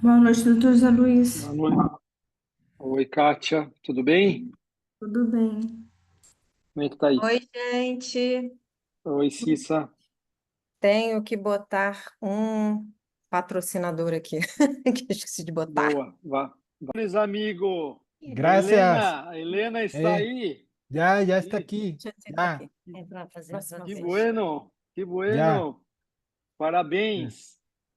Boa noite, doutor Zé Boa Luiz. noite. Oi, Kátia, tudo bem? Tudo bem? Como é que tá aí? Oi, gente. Oi, Cissa. Tenho que botar um patrocinador aqui, que eu esqueci de botar. Boa. Vamos, amigo. Gracias. A Helena está aí. Ya está Sí, aquí. Deixa eu tentar Ya, aqui. É para fazer próxima qué vez. bueno, qué ya. bueno. Parabéns.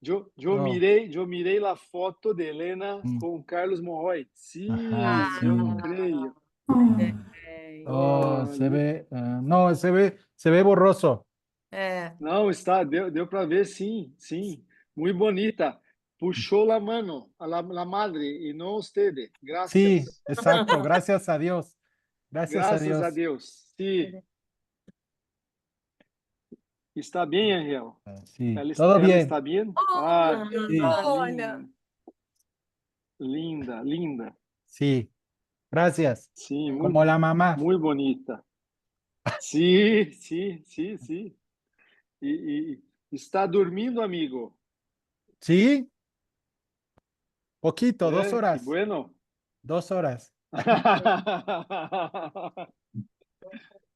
Oh, Eu mirei a foto de Helena mm, com Carlos Morroy. Sim, ajá, eu sí. creio. Oh, Oh, Oh, se ve, no, se ve borroso. É. não, está, deu para ver, sim, sim. Muito bonita. Puxou a mano a madre e não usted. Sí, Gracias. exacto. Gracias a Dios. Gracias a Graças a Dios. Deus. Sim, está bem, Angel. Sí, todo Ela bien. está bem? Ah, Oh, Sí, olha. linda, linda. sí, gracias. Sim, Como muito, la mamá. muito bonita. Sim, sim, sim, sim. Está dormindo, amigo? Sí, poquito, dos É, que horas. bueno. 2 horas.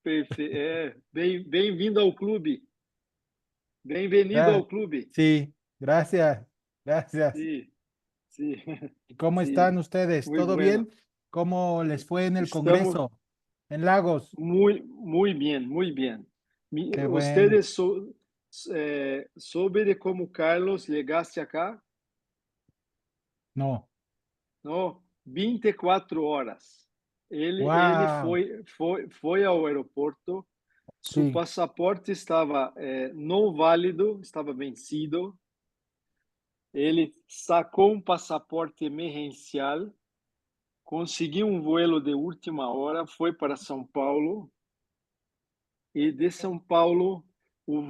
É, bem-vindo ao clube. Bem-vindo Ya, ao clube. sí, gracias. Gracias. Sim, sim, ¿Y cómo están sim. ustedes? Muito ¿Todo bueno. bien? ¿Cómo les fue en el Estamos Congreso en Lagos? muy bien, muy bien. Qué bueno. Ustedes soube de como Carlos llegaste acá? No. No, 24 horas. Ele Wow. foi ao aeroporto, seu Sí, passaporte estava não válido, estava vencido. Ele sacou um passaporte emergencial, conseguiu um vuelo de última hora, foi para São Paulo e de São Paulo o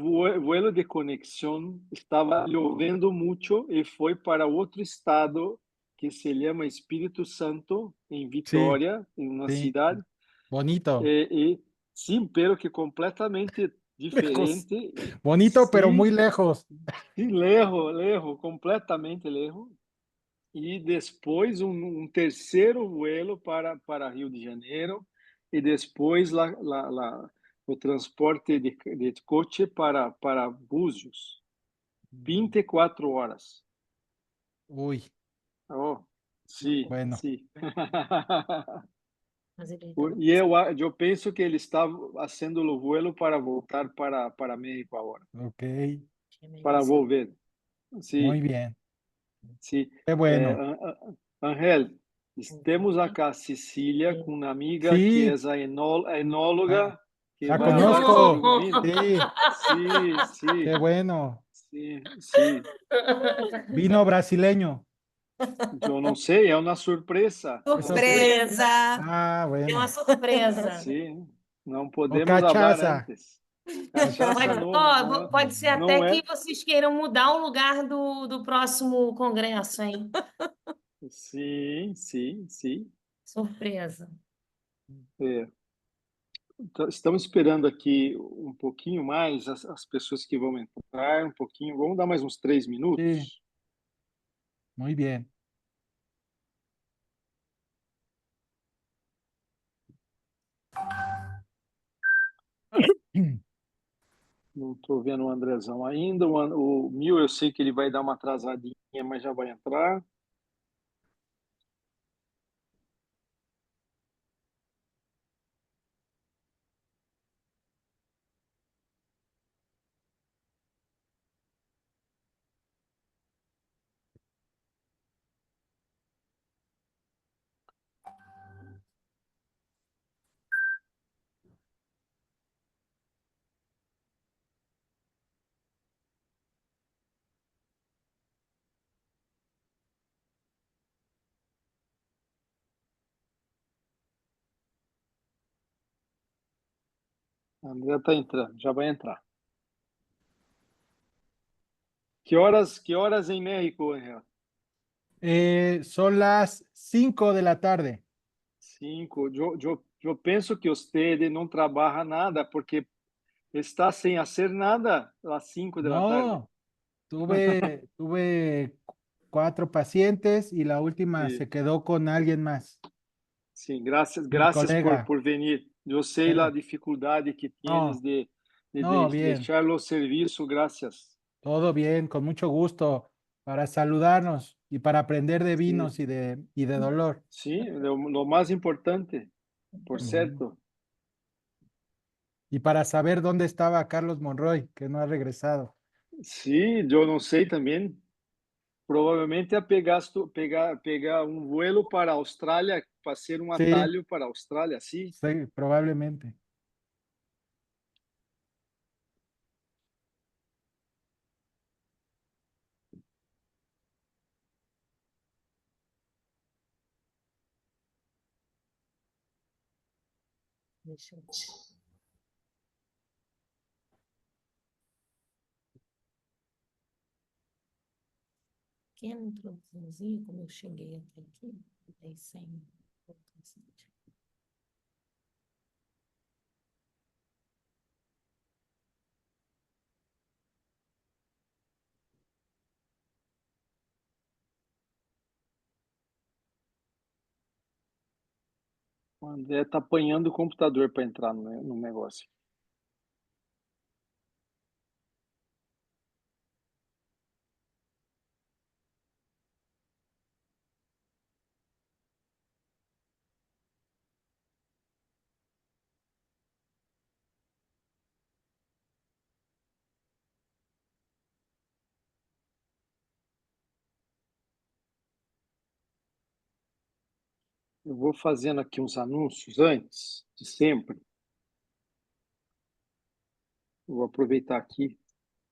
vuelo de conexão estava chovendo muito e foi para outro estado que se chama Espírito Santo, em sí, Vitória, em uma sí. cidade, Bonito. e sim, pero que completamente Lejos. diferente, Bonito, pero muy sim, lejos. sim, lejos, completamente lejos. E depois terceiro vuelo para Rio de Janeiro e depois o transporte de coche para Búzios. 24 horas. Uy, Oh, sim, bueno. sim. Mas ele ainda não. Eu penso que ele está fazendo o vuelo para voltar para México agora, Ok. para volver. Muy Sim, bien. sim. Qué bueno. Angel, temos acá Cecília com uma amiga que é Sí, a la, enóloga que la vai estar conozco. ouvindo. Sí, Sim, sim, qué bueno. sim, sim. Vino brasileño. Eu não sei, é uma surpresa. Es Não sei. sorpresa. Surpresa! Ah, É uma bueno. surpresa. Sim, não O podemos falar cachaza. antes. Cachaça Pode, não, ó, pode ser até não que é. vocês queiram mudar o lugar do próximo congresso, hein? Sim, sim, sim. Surpresa. É. Então, estamos esperando aqui um pouquinho mais as pessoas que vão entrar, um pouquinho. Vamos dar mais uns 3 minutos. Sí, muy bien. Não estou vendo o Andrezão ainda. O Mil eu sei que ele vai dar uma atrasadinha, mas já vai entrar. A André está entrando, já vai entrar. Que horas em México, Angel? Son las 5 de la tarde. 5. Eu penso que você não trabalha nada porque está sem fazer nada às 5 da tarde. No, tuve 4 pacientes y la última Sí. se quedó con alguien más. Sim, graças, Mi graças colega. por venir. Eu sei a Eh, dificuldade que tienes No, no, bien, deixar o serviço, graças. todo bien, con mucho gusto para saludarnos y para aprender de Sim, vinos y de dolor. sim, o mais importante, por Ujú. certo. Y para saber dónde estaba Carlos Monroy, que no ha regresado. Sim, eu não sei também. Provavelmente a pegar um vuelo para a Austrália, fazer um Sí, atalho para a Austrália, sim. sí, probablemente. Deixa eu... Pequena introduçãozinha, como eu cheguei até aqui, dei sem... O André está apanhando o computador para entrar no negócio. Eu vou fazendo aqui uns anúncios antes de sempre. Eu vou aproveitar aqui.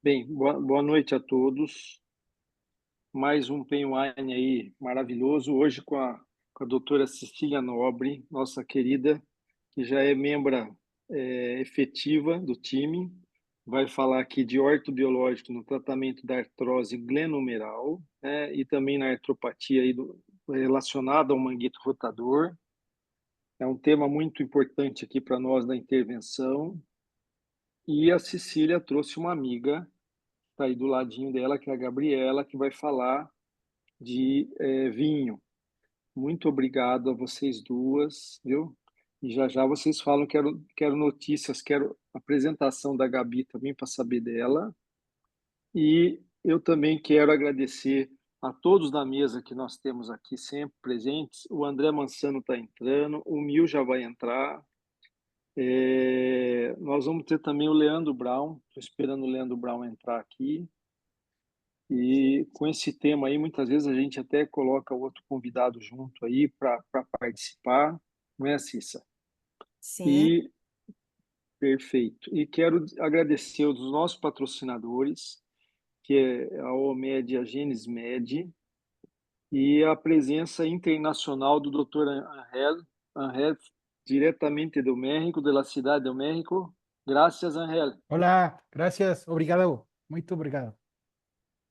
Bem, boa noite a todos. Mais um Pen Wine aí maravilhoso. Hoje com a doutora Cecília Nobre, nossa querida, que já é membra efetiva do time. Vai falar aqui de ortobiológico no tratamento da artrose glenomeral, né, e também na artropatia aí relacionada ao manguito rotador. É um tema muito importante aqui para nós da intervenção. E a Cecília trouxe uma amiga, está aí do ladinho dela, que é a Gabriela, que vai falar de vinho. Muito obrigado a vocês duas, viu? E já já vocês falam, quero notícias, quero apresentação da Gabi também para saber dela. E eu também quero agradecer a todos da mesa que nós temos aqui sempre presentes. O André Mansano está entrando, o Mil já vai entrar. Nós vamos ter também o Leandro Brown, estou esperando o Leandro Brown entrar aqui. E com esse tema aí, muitas vezes a gente até coloca outro convidado junto aí para participar, não é, Cissa? Sim, E perfeito. E quero agradecer aos nossos patrocinadores, que é a OMED e a GenesMed, e a presença internacional do Dr. Angel, diretamente do México, da cidade do México. Graças, Angel. Hola, gracias, obrigado, muito obrigado.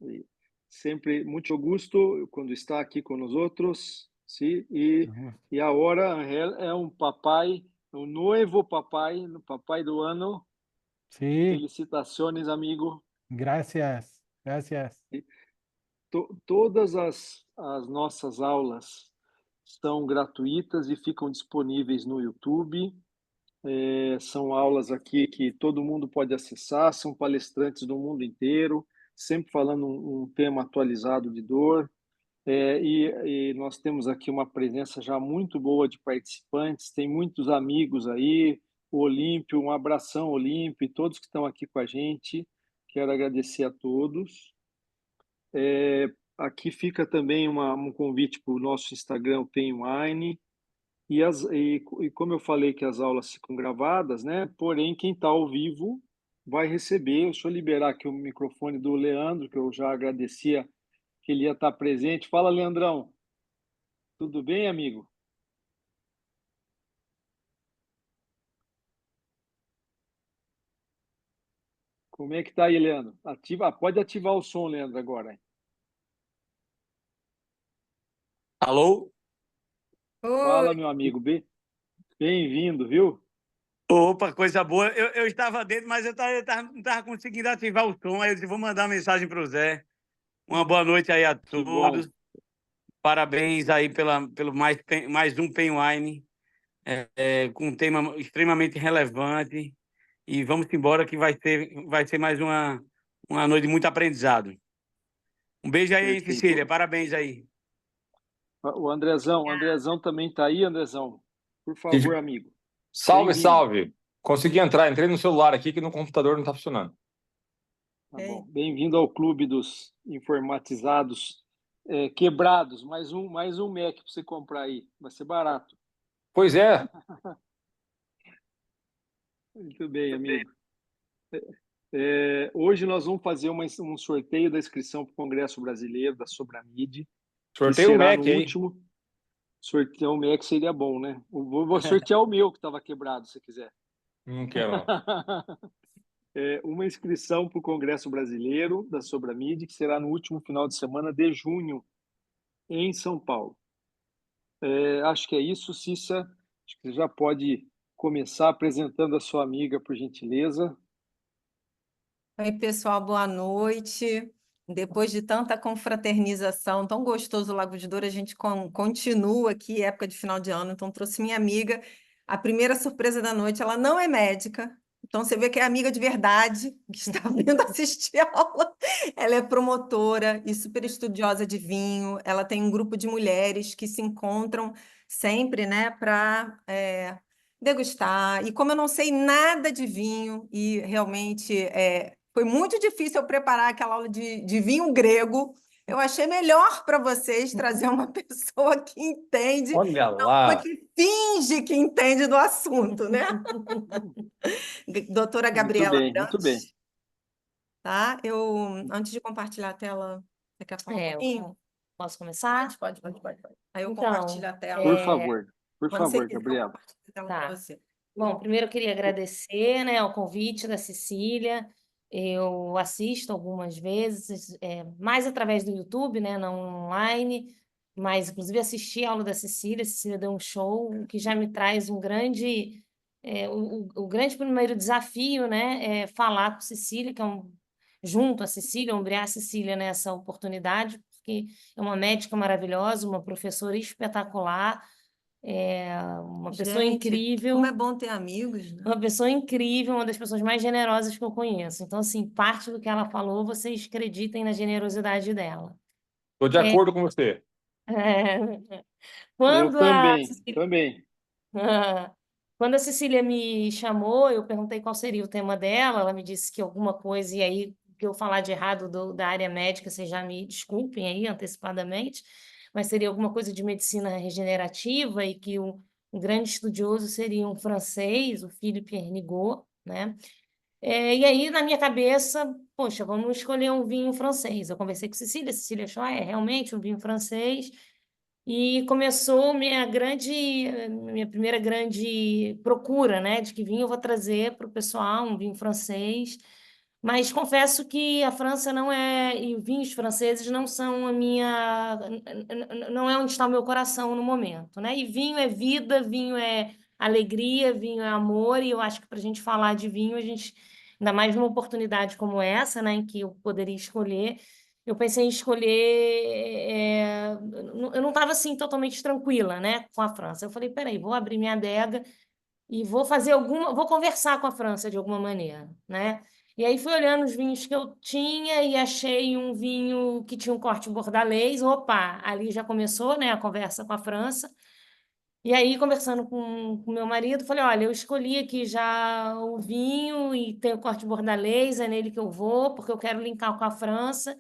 E sempre muito gosto quando está aqui com nós outros, sim. E agora Angel é um papai, um novo papai, o papai do ano. Sí, Felicitações, amigo. gracias, gracias. Todas as nossas aulas são gratuitas e ficam disponíveis no YouTube. São aulas aqui que todo mundo pode acessar, são palestrantes do mundo inteiro, sempre falando um tema atualizado de dor. E nós temos aqui uma presença já muito boa de participantes, tem muitos amigos aí, o Olímpio, um abração, Olímpio, e todos que estão aqui com a gente. Quero agradecer a todos. Aqui fica também um convite para o nosso Instagram, o Pen Wine. E como eu falei que as aulas ficam gravadas, né? Porém, quem está ao vivo vai receber. Deixa eu liberar aqui o microfone do Leandro, que eu já agradecia que ele ia estar presente. Fala, Leandrão. Tudo bem, amigo? Como é que tá aí, Leandro? Pode ativar o som, Leandro, agora. Hein? Alô? Fala, oi, meu amigo. Bem-vindo, viu? Opa, coisa boa. Eu estava dentro, mas não estava conseguindo ativar o som. Aí eu disse, vou mandar uma mensagem para o Zé. Uma boa noite aí a Que bom. todos. Parabéns aí pelo mais um Pen Wine, com um tema extremamente relevante. E vamos embora que vai ser mais uma noite de muito aprendizado. Um beijo aí, Perfeito. Cecília. Parabéns aí. O Andrezão também está aí, Andrezão. Por favor, amigo. Salve, Bem-vindo. salve. Consegui entrar, entrei no celular aqui que no computador não está funcionando. Tá bom. Bem-vindo ao clube dos informatizados quebrados. Mais um Mac para você comprar aí. Vai ser barato. Pois é, Muito bem, amigo. Hoje nós vamos fazer um sorteio da inscrição para o Congresso Brasileiro da Sobramid. sorteio o será Mac no aí. último. Sorteio o Mac seria bom, né? Vou sortear o meu que estava quebrado, se quiser. Não quero, não. Uma inscrição para o Congresso Brasileiro da Sobramid, que será no último final de semana de junho, em São Paulo. Acho que é isso, Cissa. Acho que você já pode começar apresentando a sua amiga, por gentileza. Oi, pessoal, boa noite. Depois de tanta confraternização, tão gostoso o Lago de Douro, a gente continua aqui, época de final de ano, então trouxe minha amiga. A primeira surpresa da noite, ela não é médica, então você vê que é amiga de verdade, que está vindo assistir a aula. Ela é promotora e super estudiosa de vinho, ela tem um grupo de mulheres que se encontram sempre, né, para degustar. E como eu não sei nada de vinho, e realmente foi muito difícil eu preparar aquela aula de vinho grego. Eu achei melhor para vocês trazer uma pessoa que entende, Olha uma lá. que finge que entende do assunto, né? Doutora Gabriela Muito bem. Brandt, tá? Antes de compartilhar a tela, você quer falar um pouquinho? Posso começar? Pode. Aí eu Então, compartilho a tela. Por favor, Quando você quiser, eu Gabriela. compartilho a tela Tá. para você. Bom, primeiro eu queria agradecer, né, o convite da Cecília. Eu assisto algumas vezes, mais através do YouTube, né, não online, mas inclusive assisti a aula da Cecília. A Cecília deu um show, o que já me traz um grande, o grande primeiro desafio, né, é falar com Cecília, junto a Cecília, ombrear a Cecília nessa oportunidade, porque é uma médica maravilhosa, uma professora espetacular, uma pessoa Gente, incrível. como é bom ter amigos, né? Uma pessoa incrível, uma das pessoas mais generosas que eu conheço. Então, assim, parte do que ela falou, vocês acreditem na generosidade dela. Estou de acordo com você. É. Eu Quando a também. Quando a Cecília me chamou, eu perguntei qual seria o tema dela, ela me disse que alguma coisa, e aí, que eu falar de errado da área médica, vocês já me desculpem aí antecipadamente, mas seria alguma coisa de medicina regenerativa e que um grande estudioso seria um francês, o Philippe Hernigot, né? E aí, na minha cabeça, poxa, vamos escolher um vinho francês. Eu conversei com Cecília achou, realmente um vinho francês. E começou minha primeira grande procura, né, de que vinho eu vou trazer para o pessoal, um vinho francês. Mas confesso que a França não é, e vinhos franceses não são não é onde está o meu coração no momento, né? E vinho é vida, vinho é alegria, vinho é amor, e eu acho que para a gente falar de vinho, ainda mais numa oportunidade como essa, né, em que eu poderia escolher, eu pensei em escolher. Eu não estava assim totalmente tranquila, né, com a França. Eu falei, peraí, vou abrir minha adega e vou conversar com a França de alguma maneira, né? E aí fui olhando os vinhos que eu tinha e achei um vinho que tinha um corte bordalês. Opa, ali já começou, né, a conversa com a França. E aí, conversando com meu marido, falei, olha, eu escolhi aqui já o vinho e tem o corte bordalês, é nele que eu vou, porque eu quero linkar com a França.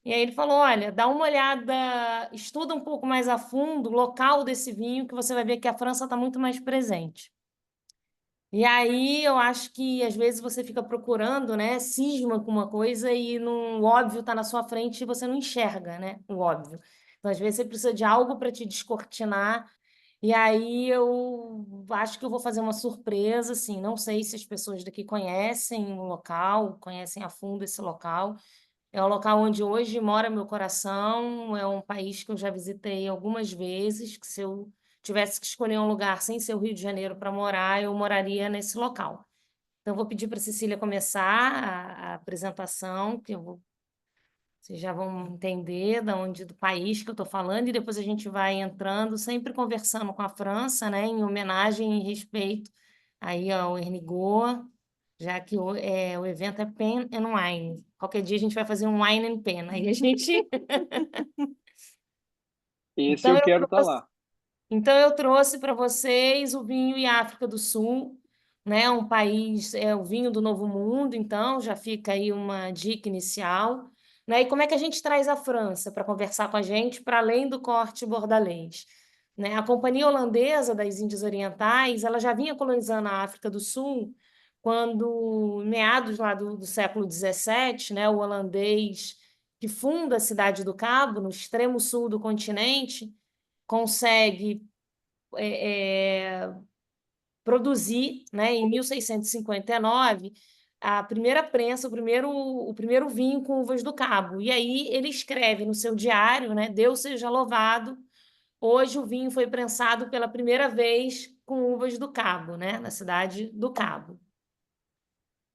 E aí ele falou, olha, dá uma olhada, estuda um pouco mais a fundo o local desse vinho, que você vai ver que a França está muito mais presente. E aí eu acho que às vezes você fica procurando, né, cisma com uma coisa e o óbvio está na sua frente e você não enxerga, né, o óbvio. Então, às vezes você precisa de algo para te descortinar. E aí eu acho que eu vou fazer uma surpresa, assim, não sei se as pessoas daqui conhecem o local, conhecem a fundo esse local. É o local onde hoje mora meu coração, é um país que eu já visitei algumas vezes, que se eu tivesse que escolher um lugar sem ser o Rio de Janeiro para morar, eu moraria nesse local. Então, vou pedir para a Cecília começar a apresentação, que eu vou Vocês já vão entender do país que eu estou falando, e depois a gente vai entrando, sempre conversando com a França, né, em homenagem e respeito aí ao Ernigot, já que o evento é Pen and Wine. Qualquer dia a gente vai fazer um Wine and Pen, aí a gente... Esse Então, eu eu quero estar lá. Então, eu trouxe para vocês o vinho e África do Sul, né? Um país, é o vinho do Novo Mundo, então já fica aí uma dica inicial. Né? E como é que a gente traz a França para conversar com a gente, para além do corte bordalês? Né? A Companhia Holandesa das Índias Orientais, ela já vinha colonizando a África do Sul quando, meados lá do século XVII, né? O holandês que funda a cidade do Cabo, no extremo sul do continente, consegue produzir, né, em 1659, a primeira prensa, o primeiro vinho com uvas do Cabo. E aí ele escreve no seu diário, né, Deus seja louvado, hoje o vinho foi prensado pela primeira vez com uvas do Cabo, né, na cidade do Cabo.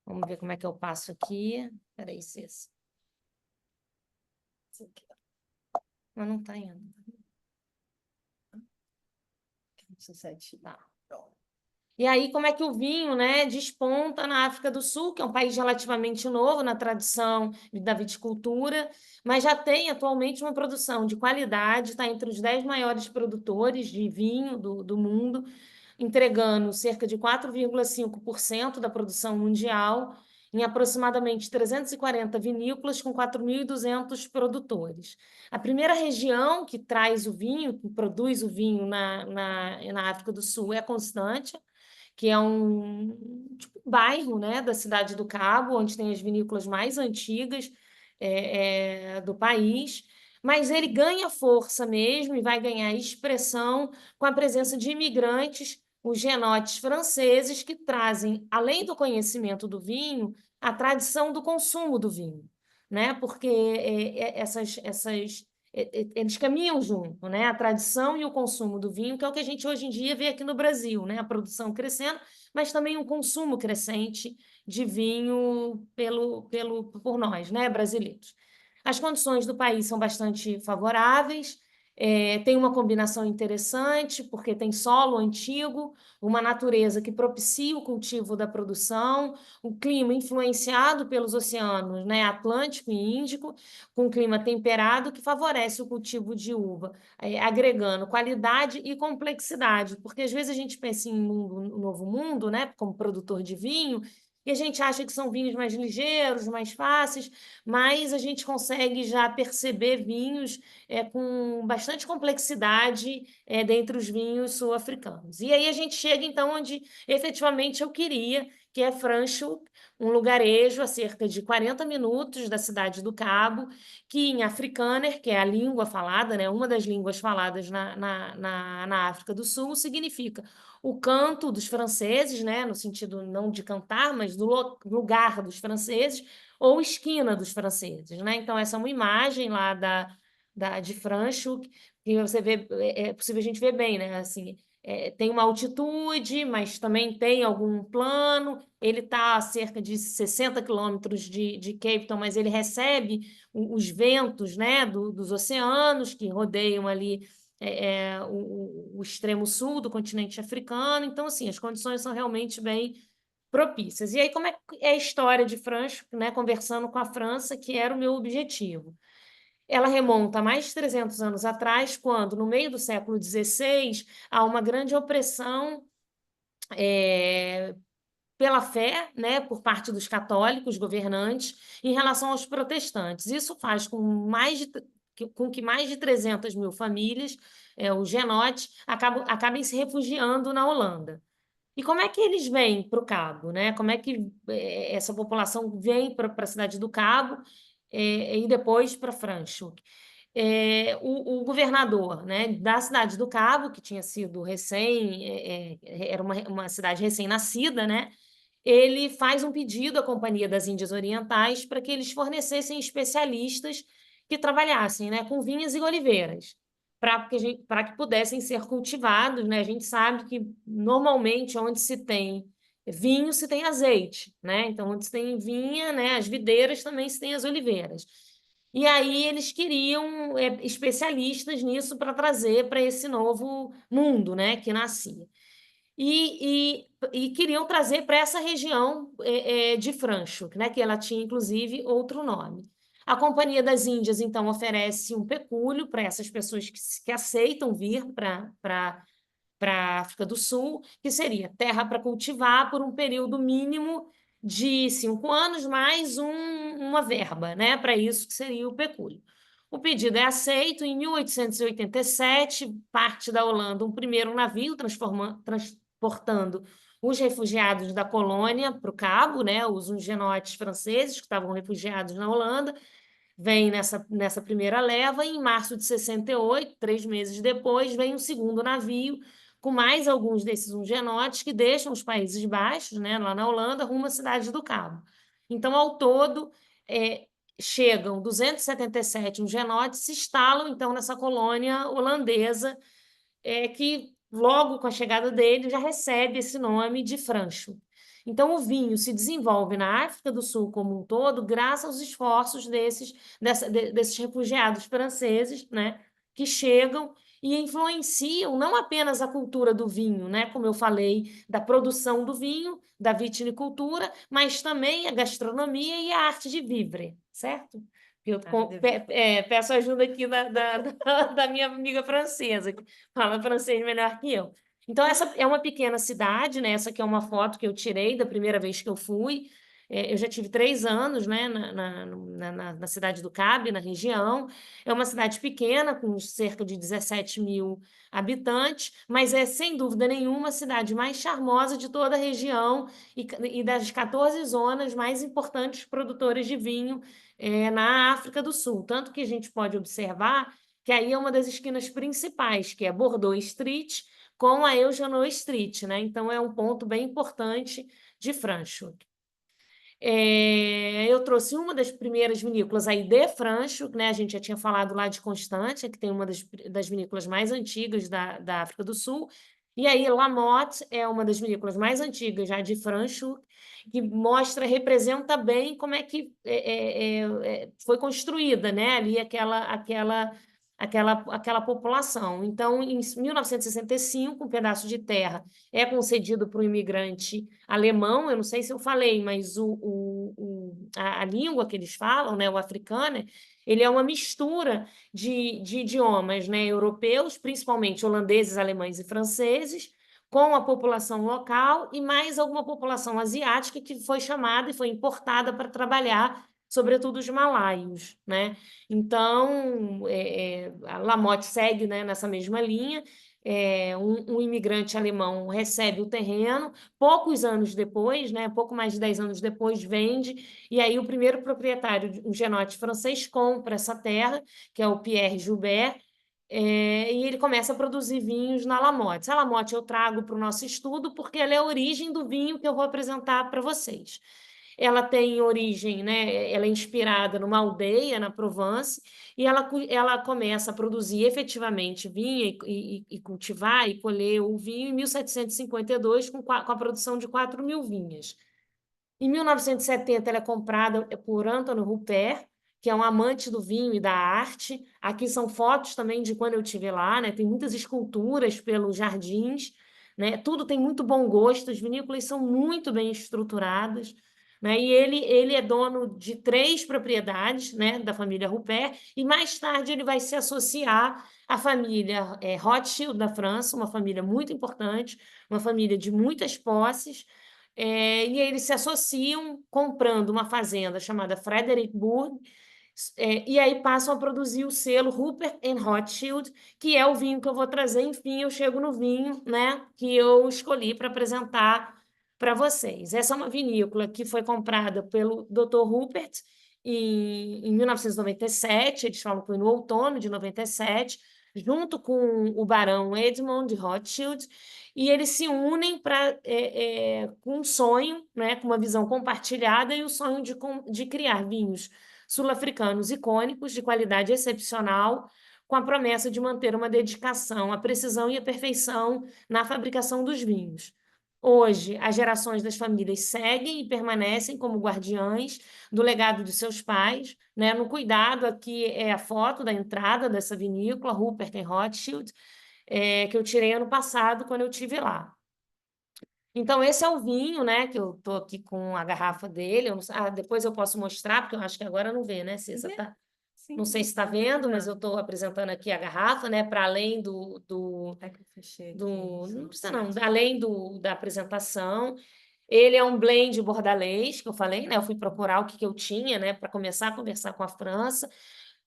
Vamos ver como é que eu passo aqui. Espera aí, Cês. Mas não está indo. Tá. E aí, como é que o vinho, né, desponta na África do Sul, que é um país relativamente novo na tradição da viticultura, mas já tem atualmente uma produção de qualidade, está entre os 10 maiores produtores de vinho do mundo, entregando cerca de 4,5% da produção mundial, em aproximadamente 340 vinícolas com 4.200 produtores. A primeira região que traz o vinho, que produz o vinho na África do Sul é a Constância, que é um bairro, né, da cidade do Cabo, onde tem as vinícolas mais antigas do país, mas ele ganha força mesmo e vai ganhar expressão com a presença de imigrantes, os genotes franceses, que trazem, além do conhecimento do vinho, a tradição do consumo do vinho, né? Porque eles caminham junto, né? A tradição e o consumo do vinho, que é o que a gente hoje em dia vê aqui no Brasil, né? A produção crescendo, mas também um consumo crescente de vinho por nós, né, brasileiros. As condições do país são bastante favoráveis, tem uma combinação interessante, porque tem solo antigo, uma natureza que propicia o cultivo da produção, o clima influenciado pelos oceanos, né, Atlântico e Índico, com clima temperado que favorece o cultivo de uva, agregando qualidade e complexidade, porque às vezes a gente pensa em novo mundo, né, como produtor de vinho, e a gente acha que são vinhos mais ligeiros, mais fáceis, mas a gente consegue já perceber vinhos com bastante complexidade dentre os vinhos sul-africanos. E aí a gente chega, então, onde efetivamente eu queria, que é Franschhoek, um lugarejo a cerca de 40 minutos da cidade do Cabo, que em Afrikaner, que é a língua falada, né, uma das línguas faladas na África do Sul, significa o canto dos franceses, né, no sentido não de cantar, mas do lugar dos franceses, ou esquina dos franceses, né? Então, essa é uma imagem lá de Franschhoek, que você vê, é possível a gente ver bem, né? Assim, tem uma altitude, mas também tem algum plano. Ele está a cerca de 60 quilômetros de Cape Town, mas ele recebe os ventos, né, dos oceanos que rodeiam ali o extremo sul do continente africano. Então, assim, as condições são realmente bem propícias. E aí, como é a história de Franschhoek, né, conversando com a França, que era o meu objetivo? Ela remonta a mais de 300 anos atrás, quando, no meio do século XVI, há uma grande opressão pela fé, né, por parte dos católicos governantes em relação aos protestantes. Isso faz com que mais de 300 mil famílias, os genotes, acabem se refugiando na Holanda. E como é que eles vêm para o Cabo, né? Como é que essa população vem para a cidade do Cabo e depois para Franschhoek? O governador, né, da cidade do Cabo, que tinha sido era uma cidade recém-nascida, né? Ele faz um pedido à Companhia das Índias Orientais para que eles fornecessem especialistas que trabalhassem, né, com vinhas e oliveiras, para que pudessem ser cultivados, né? A gente sabe que normalmente onde se tem vinho se tem azeite, né? Então onde se tem vinha, né, as videiras também se tem as oliveiras. E aí eles queriam especialistas nisso para trazer para esse novo mundo, né, que nascia. E queriam trazer para essa região de Franschhoek, né, que ela tinha, inclusive, outro nome. A Companhia das Índias, então, oferece um pecúlio para essas pessoas que aceitam vir para a África do Sul, que seria terra para cultivar por um período mínimo de 5 anos, mais uma verba, né, para isso que seria o pecúlio. O pedido é aceito. Em 1887, parte da Holanda um primeiro navio transportando os refugiados da colônia para o Cabo, né, os huguenotes franceses que estavam refugiados na Holanda, vem nessa primeira leva, e em março de 68, 3 meses depois, vem um segundo navio com mais alguns desses huguenotes que deixam os Países Baixos, né, lá na Holanda, rumo à cidade do Cabo. Então, ao todo, chegam 277 huguenotes, se instalam, então, nessa colônia holandesa, que, logo com a chegada dele, já recebe esse nome de Franschhoek. Então, o vinho se desenvolve na África do Sul como um todo, graças aos esforços desses refugiados franceses, né, que chegam e influenciam não apenas a cultura do vinho, né, como eu falei, da produção do vinho, da vitinicultura, mas também a gastronomia e a arte de vivre, certo? Eu peço ajuda aqui da minha amiga francesa, que fala francês melhor que eu. Então, essa é uma pequena cidade, né? Essa aqui é uma foto que eu tirei da primeira vez que eu fui. Eu já tive 3 anos, né, na cidade do Cabo, na região. É uma cidade pequena, com cerca de 17 mil habitantes, mas é, sem dúvida nenhuma, a cidade mais charmosa de toda a região e das 14 zonas mais importantes produtoras de vinho na África do Sul. Tanto que a gente pode observar que aí é uma das esquinas principais, que é Bordeaux Street, com a Eugénie Street, né? Então, é um ponto bem importante de Franschhoek. Eu trouxe uma das primeiras vinícolas aí de Franschhoek, né? A gente já tinha falado lá de Constantia, que tem uma das vinícolas mais antigas da África do Sul. E aí, La Motte é uma das vinícolas mais antigas já de Franschhoek, que representa bem como é que foi construída, né? Ali aquela população. Então, em 1965, um pedaço de terra é concedido para um imigrante alemão. Eu não sei se eu falei, mas a língua que eles falam, né, o africano, ele é uma mistura de idiomas, né, europeus, principalmente holandeses, alemães e franceses, com a população local e mais alguma população asiática que foi chamada e foi importada para trabalhar, sobretudo os malaios, né? Então, a La Motte segue, né, nessa mesma linha. Um imigrante alemão recebe o terreno, poucos anos depois, né, pouco mais de 10 anos depois, vende, e aí o primeiro proprietário, um genote francês, compra essa terra, que é o Pierre Joubert, e ele começa a produzir vinhos na La Motte. A La Motte eu trago para o nosso estudo porque ela é a origem do vinho que eu vou apresentar para vocês. Ela tem origem, né? Ela é inspirada numa aldeia na Provence, e ela começa a produzir efetivamente vinho e cultivar e colher o vinho em 1752 com a produção de 4.000 vinhas. Em 1970, ela é comprada por Anthony Rupert, que é um amante do vinho e da arte. Aqui são fotos também de quando eu estive lá, né? Tem muitas esculturas pelos jardins, né? Tudo tem muito bom gosto, as vinícolas são muito bem estruturadas, né? E ele é dono de 3 propriedades, né, da família Rupert, e mais tarde ele vai se associar à família Rothschild da França, uma família muito importante, uma família de muitas posses, e eles se associam comprando uma fazenda chamada Fredericksburg, e aí passam a produzir o selo Rupert and Rothschild, que é o vinho que eu vou trazer. Enfim, eu chego no vinho, né, que eu escolhi para apresentar para vocês. Essa é uma vinícola que foi comprada pelo Dr. Rupert em 1997, eles falam que foi no outono de 97, junto com o barão Edmond de Rothschild, e eles se unem com um sonho, né, com uma visão compartilhada e o sonho de criar vinhos sul-africanos icônicos, de qualidade excepcional, com a promessa de manter uma dedicação à precisão e à perfeição na fabricação dos vinhos. Hoje, as gerações das famílias seguem e permanecem como guardiães do legado de seus pais, né? No cuidado, aqui é a foto da entrada dessa vinícola, Rupert Rothschild, que eu tirei ano passado, quando eu estive lá. Então, esse é o vinho, né? Que eu estou aqui com a garrafa dele. Eu não, depois eu posso mostrar, porque eu acho que agora não vê, né, Cissa? Tá? Sim, Não sei se está vendo, mas eu estou apresentando aqui a garrafa, né? Para além É que eu fechei aqui, não precisa não, além da apresentação. Ele é um blend bordalês, que eu falei, né? Eu fui procurar o que eu tinha, né? Para começar a conversar com a França.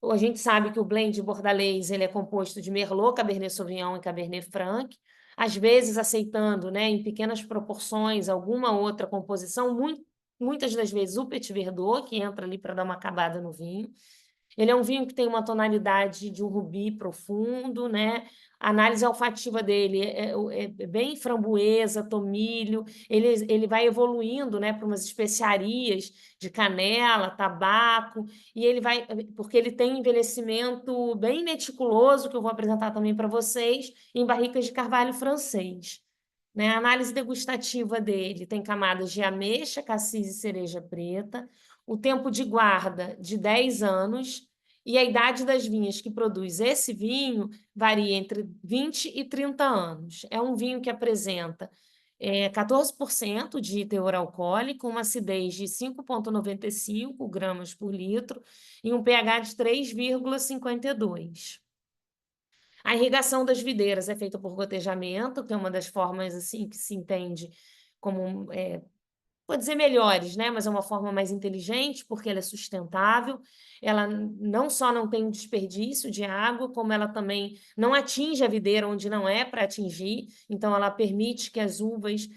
A gente sabe que o blend bordalês ele é composto de Merlot, Cabernet Sauvignon e Cabernet Franc, às vezes aceitando, né, em pequenas proporções, alguma outra composição, muitas das vezes o Petit Verdot, que entra ali para dar uma acabada no vinho. Ele é um vinho que tem uma tonalidade de um rubi profundo, né? A análise olfativa dele é bem framboesa, tomilho. Ele vai evoluindo, né, para umas especiarias de canela, tabaco, e ele vai, porque ele tem um envelhecimento bem meticuloso, que eu vou apresentar também para vocês, em barricas de carvalho francês. Né? A análise degustativa dele tem camadas de ameixa, cassis e cereja preta, o tempo de guarda de 10 anos, e a idade das vinhas que produz esse vinho varia entre 20 e 30 anos. É um vinho que apresenta 14% de teor alcoólico, uma acidez de 5,95 gramas por litro e um pH de 3,52. A irrigação das videiras é feita por gotejamento, que é uma das formas assim que se entende como, vou dizer melhores, né? Mas é uma forma mais inteligente, porque ela é sustentável, ela não só não tem um desperdício de água, como ela também não atinge a videira onde não é para atingir, então ela permite que as uvas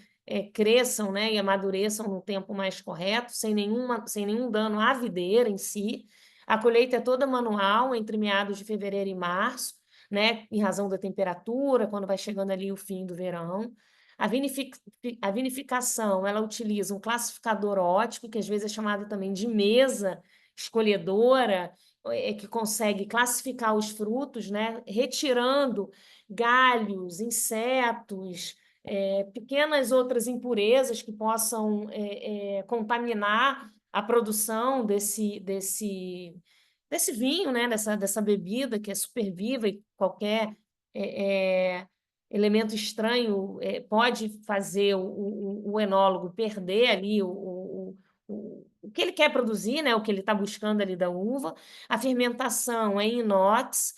cresçam, né, e amadureçam no tempo mais correto, sem nenhum dano à videira em si. A colheita é toda manual, entre meados de fevereiro e março, né, em razão da temperatura, quando vai chegando ali o fim do verão. A vinificação, ela utiliza um classificador óptico, que às vezes é chamado também de mesa escolhedora, que consegue classificar os frutos, né, retirando galhos, insetos, pequenas outras impurezas que possam contaminar a produção desse vinho, né, dessa bebida que é super viva e qualquer elemento estranho pode fazer o enólogo perder ali o que ele quer produzir, né, o que ele está buscando ali da uva. A fermentação é em inox,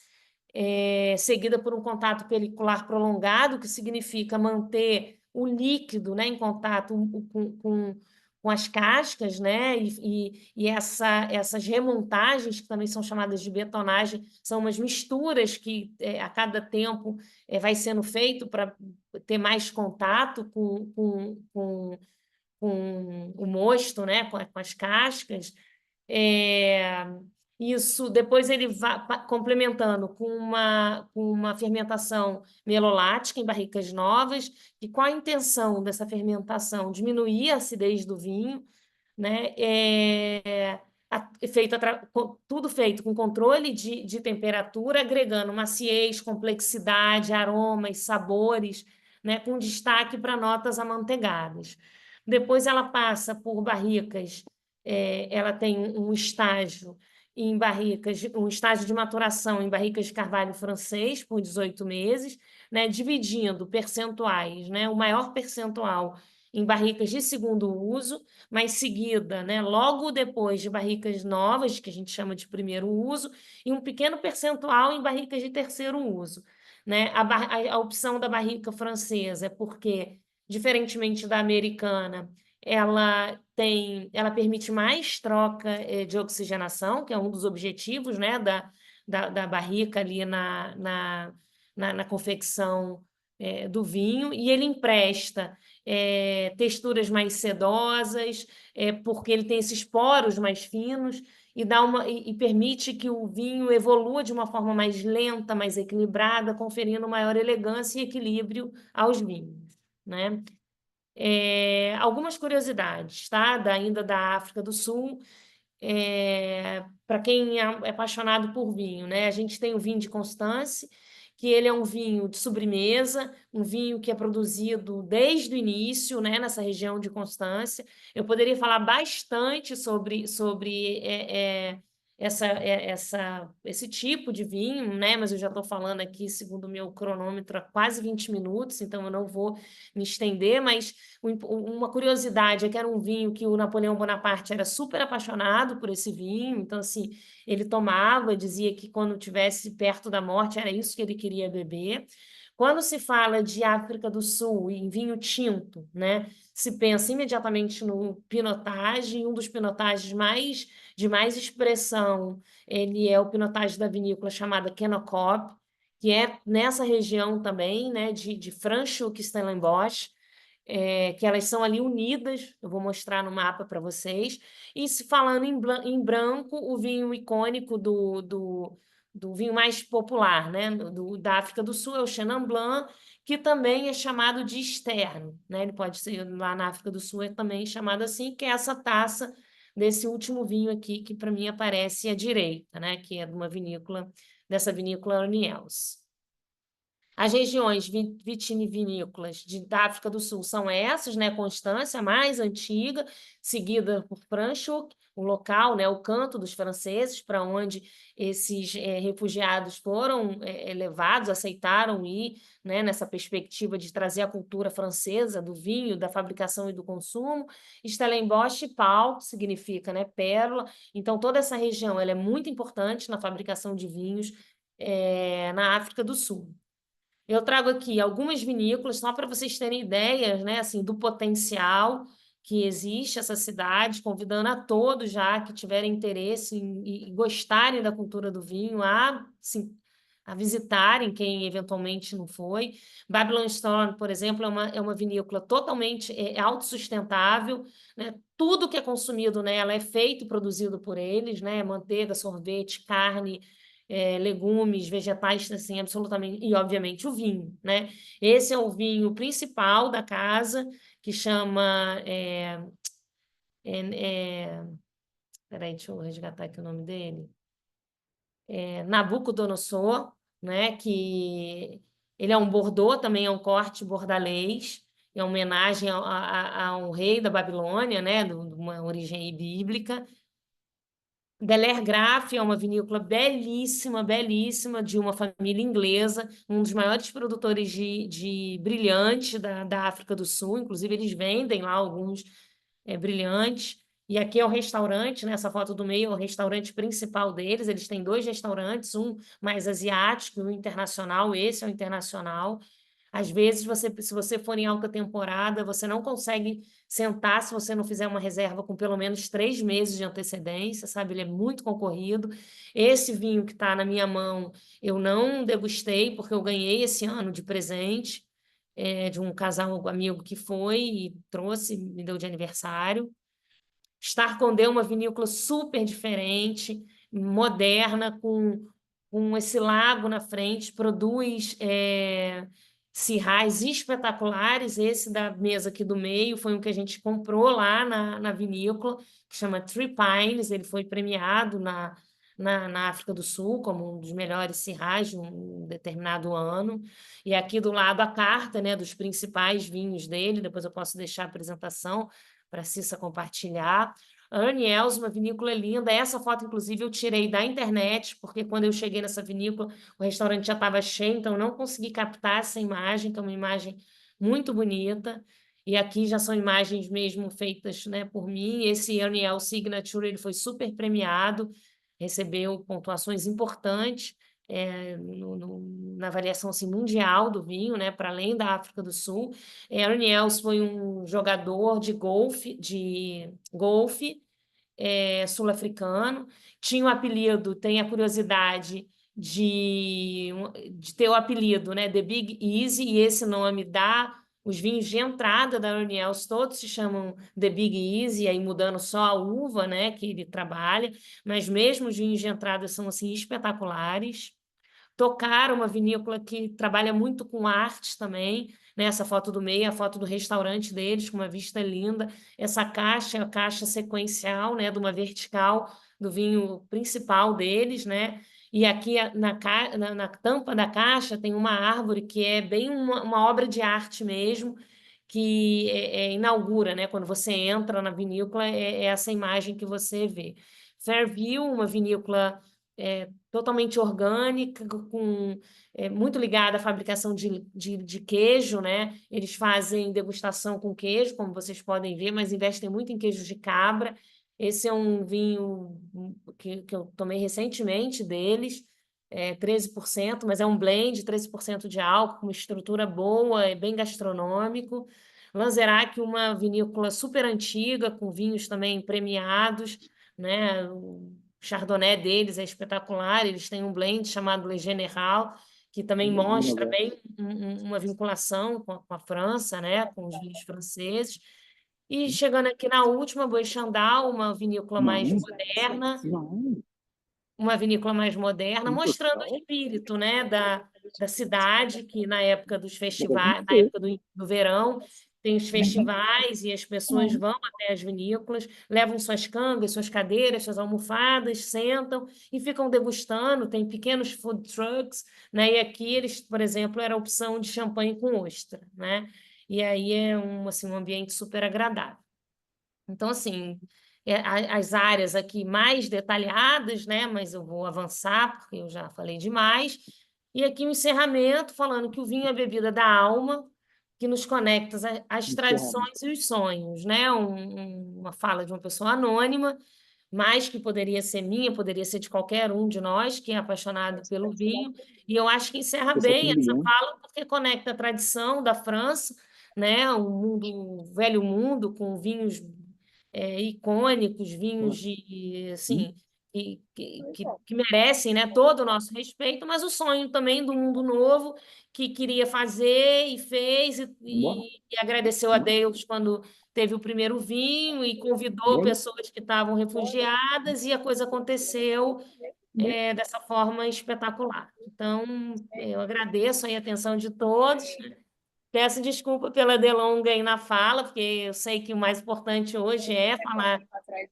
seguida por um contato pelicular prolongado, que significa manter o líquido, né, em contato com as cascas, né? E essas remontagens, que também são chamadas de betonagem, são umas misturas que a cada tempo vai sendo feito para ter mais contato com o mosto, né? com as cascas. Isso, depois ele vai complementando com uma fermentação melolática em barricas novas, e com a intenção dessa fermentação diminuir a acidez do vinho, né? Tudo feito com controle de temperatura, agregando maciez, complexidade, aromas, sabores, né? Com destaque para notas amanteigadas. Depois ela passa por barricas, ela tem um estágio em barricas, um estágio de maturação em barricas de carvalho francês por 18 meses, né, dividindo percentuais, né, o maior percentual em barricas de segundo uso, mas seguida, né, logo depois de barricas novas, que a gente chama de primeiro uso, e um pequeno percentual em barricas de terceiro uso. Né? A opção da barrica francesa é porque, diferentemente da americana, ela permite mais troca de oxigenação, que é um dos objetivos, né, da barrica ali na confecção do vinho, e ele empresta texturas mais sedosas, porque ele tem esses poros mais finos, e permite que o vinho evolua de uma forma mais lenta, mais equilibrada, conferindo maior elegância e equilíbrio aos vinhos. Né? Algumas curiosidades, tá? Ainda da África do Sul, para quem é apaixonado por vinho, né? A gente tem o vinho de Constance, que ele é um vinho de sobremesa, um vinho que é produzido desde o início, né, nessa região de Constância. Eu poderia falar bastante sobre esse tipo de vinho, né? Mas eu já estou falando aqui, segundo o meu cronômetro, há quase 20 minutos, então eu não vou me estender, mas uma curiosidade é que era um vinho que o Napoleão Bonaparte era super apaixonado por esse vinho, então, assim, ele tomava, dizia que quando estivesse perto da morte era isso que ele queria beber. Quando se fala de África do Sul em vinho tinto, né, se pensa imediatamente no Pinotage, e um dos pinotages de mais expressão, ele é o pinotage da vinícola chamada Kennecott, que é nessa região também, né, de Franschhoek-Stellenbosch, que elas são ali unidas, eu vou mostrar no mapa para vocês. E se falando em branco, o vinho icônico do vinho mais popular, né, da África do Sul é o Chenin Blanc, que também é chamado de externo, né? Ele pode ser, lá na África do Sul, é também chamado assim, que é essa taça desse último vinho aqui, que para mim aparece à direita, né? Que é de uma vinícola, dessa vinícola Orniels. As regiões vitivinícolas da África do Sul são essas, né? Constância, a mais antiga, seguida por Franschhoek, o local, né? O canto dos franceses, para onde esses refugiados foram levados, aceitaram ir, né? Nessa perspectiva de trazer a cultura francesa do vinho, da fabricação e do consumo. Stellenbosch, pau, significa, né? Pérola. Então, toda essa região ela é muito importante na fabricação de vinhos na África do Sul. Eu trago aqui algumas vinícolas, só para vocês terem ideias, né, assim, do potencial que existe essa cidade, convidando a todos já que tiverem interesse e gostarem da cultura do vinho a visitarem, quem eventualmente não foi. Babylon Stone, por exemplo, é uma vinícola totalmente autossustentável, né? Tudo que é consumido nela é feito e produzido por eles, né? Manteiga, sorvete, carne, legumes, vegetais, assim, absolutamente, e obviamente o vinho, né? Esse é o vinho principal da casa, que chama... peraí, deixa eu resgatar aqui o nome dele. Nabucodonosor, né? Que ele é um Bordeaux, também é um corte bordalês, é uma homenagem ao rei da Babilônia, né? De uma origem bíblica. Deller Graff é uma vinícola belíssima, belíssima, de uma família inglesa, um dos maiores produtores de brilhante da África do Sul, inclusive eles vendem lá alguns brilhantes. E aqui é o restaurante, nessa foto do meio, é o restaurante principal deles. Eles têm 2 restaurantes, um mais asiático e um internacional. Esse é o internacional. Às vezes, se você for em alta temporada, você não consegue sentar se você não fizer uma reserva com pelo menos 3 meses de antecedência, sabe? Ele é muito concorrido. Esse vinho que está na minha mão, eu não degustei, porque eu ganhei esse ano de presente de um casal amigo que foi e trouxe, me deu de aniversário. Starcondé é uma vinícola super diferente, moderna, com esse lago na frente, produz cirrais espetaculares. Esse da mesa aqui do meio foi um que a gente comprou lá na vinícola, que chama Three Pines. Ele foi premiado na África do Sul como um dos melhores cirrais de um determinado ano. E aqui do lado a carta, né, dos principais vinhos dele. Depois eu posso deixar a apresentação para a Cissa compartilhar. Orniels, uma vinícola linda. Essa foto, inclusive, eu tirei da internet, porque quando eu cheguei nessa vinícola, o restaurante já estava cheio, então eu não consegui captar essa imagem, que é uma imagem muito bonita. E aqui já são imagens mesmo feitas, né, por mim. Esse Orniel Signature ele foi super premiado, recebeu pontuações importantes na avaliação assim, mundial do vinho, né, para além da África do Sul. Orniels foi um jogador de golfe sul-africano, tinha o apelido, tem a curiosidade de ter o apelido, né, The Big Easy, e esse nome dá os vinhos de entrada da Orniels, todos se chamam The Big Easy, aí mudando só a uva, né, que ele trabalha, mas mesmo os vinhos de entrada são assim espetaculares. Tocar, uma vinícola que trabalha muito com artes também, né? Essa foto do meio, a foto do restaurante deles, com uma vista linda. Essa caixa é a caixa sequencial, né? De uma vertical do vinho principal deles, né? E aqui na tampa da caixa tem uma árvore que é bem uma obra de arte mesmo, que inaugura, né? Quando você entra na vinícola, é essa imagem que você vê. Fairview, uma vinícola totalmente orgânica, muito ligada à fabricação de queijo, né? Eles fazem degustação com queijo, como vocês podem ver, mas investem muito em queijo de cabra. Esse é um vinho que eu tomei recentemente deles, 13%, mas é um blend, 13% de álcool, com uma estrutura boa, é bem gastronômico. Lanzerac, uma vinícola super antiga, com vinhos também premiados, né? O Chardonnay deles é espetacular, eles têm um blend chamado Le Général, que também mostra bem uma vinculação com a França, né? Com os vinhos franceses. E chegando aqui na última, Bois Chandal, uma vinícola mais moderna, mostrando o espírito, né, da cidade, que na época dos festivais, na época do verão, tem os festivais e as pessoas vão até as vinícolas, levam suas cangas, suas cadeiras, suas almofadas, sentam e ficam degustando, tem pequenos food trucks, né, e aqui eles, por exemplo, era a opção de champanhe com ostra, né, e aí é um ambiente super agradável. Então, assim, as áreas aqui mais detalhadas, né? Mas eu vou avançar, porque eu já falei demais. E aqui o encerramento, falando que o vinho é a bebida da alma, que nos conecta às tradições e os sonhos, né? Uma fala de uma pessoa anônima, mas que poderia ser minha, poderia ser de qualquer um de nós que é apaixonado pelo vinho. E eu acho que encerra bem essa fala, porque conecta a tradição da França, né? O velho mundo, com vinhos icônicos, vinhos assim, que merecem, né, todo o nosso respeito, mas o sonho também do mundo novo que queria fazer e fez, e agradeceu a Deus quando teve o primeiro vinho e convidou pessoas que estavam refugiadas, e a coisa aconteceu dessa forma espetacular. Então, eu agradeço aí a atenção de todos. Peço desculpa pela delonga aí na fala, porque eu sei que o mais importante hoje é falar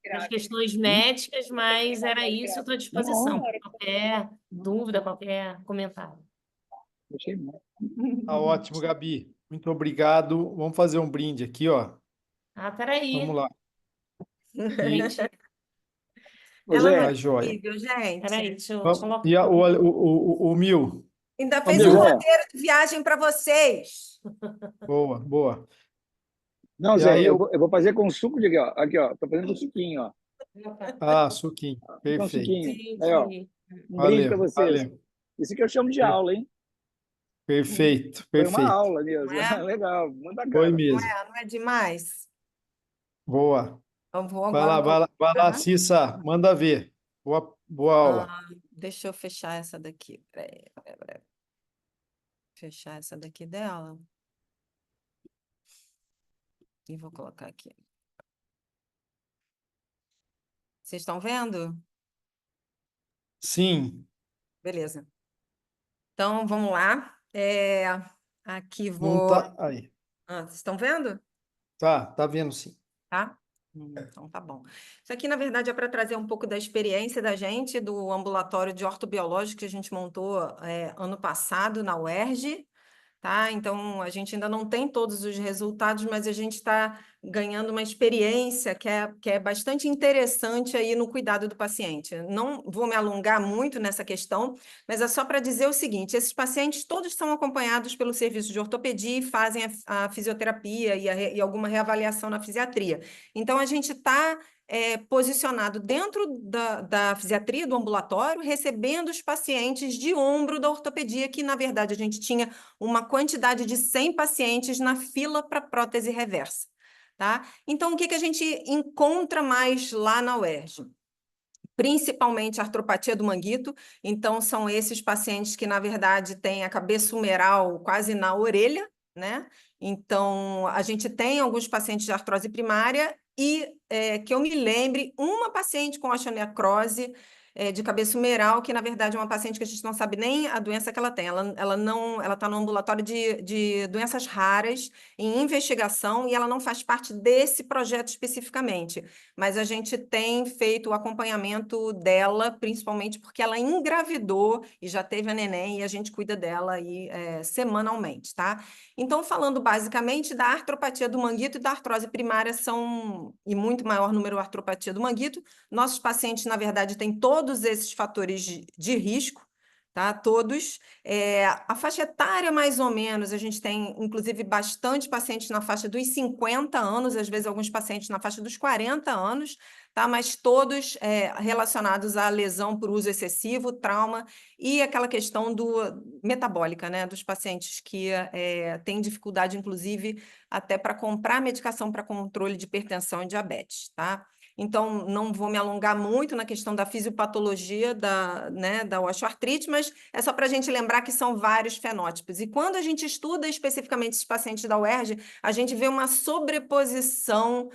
das questões médicas, mas era isso, eu estou à disposição para qualquer dúvida, qualquer comentário. Tá ótimo, Gabi. Muito obrigado. Vamos fazer um brinde aqui, ó. Peraí. Vamos lá. Gente, Ela não é Tá joia. incrível, gente. peraí, deixa eu Vamos- colocar. E o Mil. Ainda fez Amigo. um roteiro de viagem para vocês. Boa, boa. Não, E Zé, aí, eu vou fazer com suco de aqui, ó. Aqui, ó. Tô fazendo com suquinho, ó. suquinho. Com Perfeito. suquinho. Aí, ó. Gente, Um brinde Valeu, para vocês. valeu. Isso que eu chamo de aula, hein? Perfeito, Foi uma perfeito. aula mesmo. Não é? Legal, muito Foi bacana. mesmo. Não é demais? Boa. Eu vou Vai lá, agora. vai lá, Aham. Cissa. Manda ver. Boa aula. Deixa eu fechar essa daqui. Peraí. Fechar essa daqui dela. E vou colocar aqui. Vocês estão vendo? Sim. Beleza. Então, vamos lá. Aqui Não vou... tá aí. Vocês estão vendo? Tá vendo sim. Tá? Então, tá bom. Isso aqui, na verdade, é para trazer um pouco da experiência da gente, do ambulatório de ortobiológico que a gente montou ano passado na UERJ, tá? Então, a gente ainda não tem todos os resultados, mas a gente está ganhando uma experiência que é bastante interessante aí no cuidado do paciente. Não vou me alongar muito nessa questão, mas é só para dizer o seguinte: esses pacientes todos são acompanhados pelo serviço de ortopedia e fazem a fisioterapia e alguma reavaliação na fisiatria. Então, a gente está posicionado dentro da fisiatria, do ambulatório, recebendo os pacientes de ombro da ortopedia, que, na verdade, a gente tinha uma quantidade de 100 pacientes na fila para prótese reversa, tá? Então, o que a gente encontra mais lá na UERJ? Principalmente a artropatia do manguito. Então, são esses pacientes que, na verdade, têm a cabeça humeral quase na orelha, né? Então, a gente tem alguns pacientes de artrose primária e, que eu me lembre, uma paciente com osteonecrose de cabeça humeral, que na verdade é uma paciente que a gente não sabe nem a doença que ela tem. Ela está no ambulatório de doenças raras, em investigação, e ela não faz parte desse projeto especificamente. Mas a gente tem feito o acompanhamento dela, principalmente porque ela engravidou e já teve a neném, e a gente cuida dela aí semanalmente, tá? Então, falando basicamente da artropatia do manguito e da artrose primária, e muito maior número da artropatia do manguito. Nossos pacientes, na verdade, têm todos esses fatores de risco, tá? Todos. A faixa etária, mais ou menos, a gente tem, inclusive, bastante pacientes na faixa dos 50 anos, às vezes alguns pacientes na faixa dos 40 anos, tá? Mas todos relacionados à lesão por uso excessivo, trauma e aquela questão metabólica, né? Dos pacientes que têm dificuldade, inclusive, até para comprar medicação para controle de hipertensão e diabetes, tá? Então, não vou me alongar muito na questão da fisiopatologia da osteoartrite, mas é só para a gente lembrar que são vários fenótipos. E quando a gente estuda especificamente os pacientes da UERJ, a gente vê uma sobreposição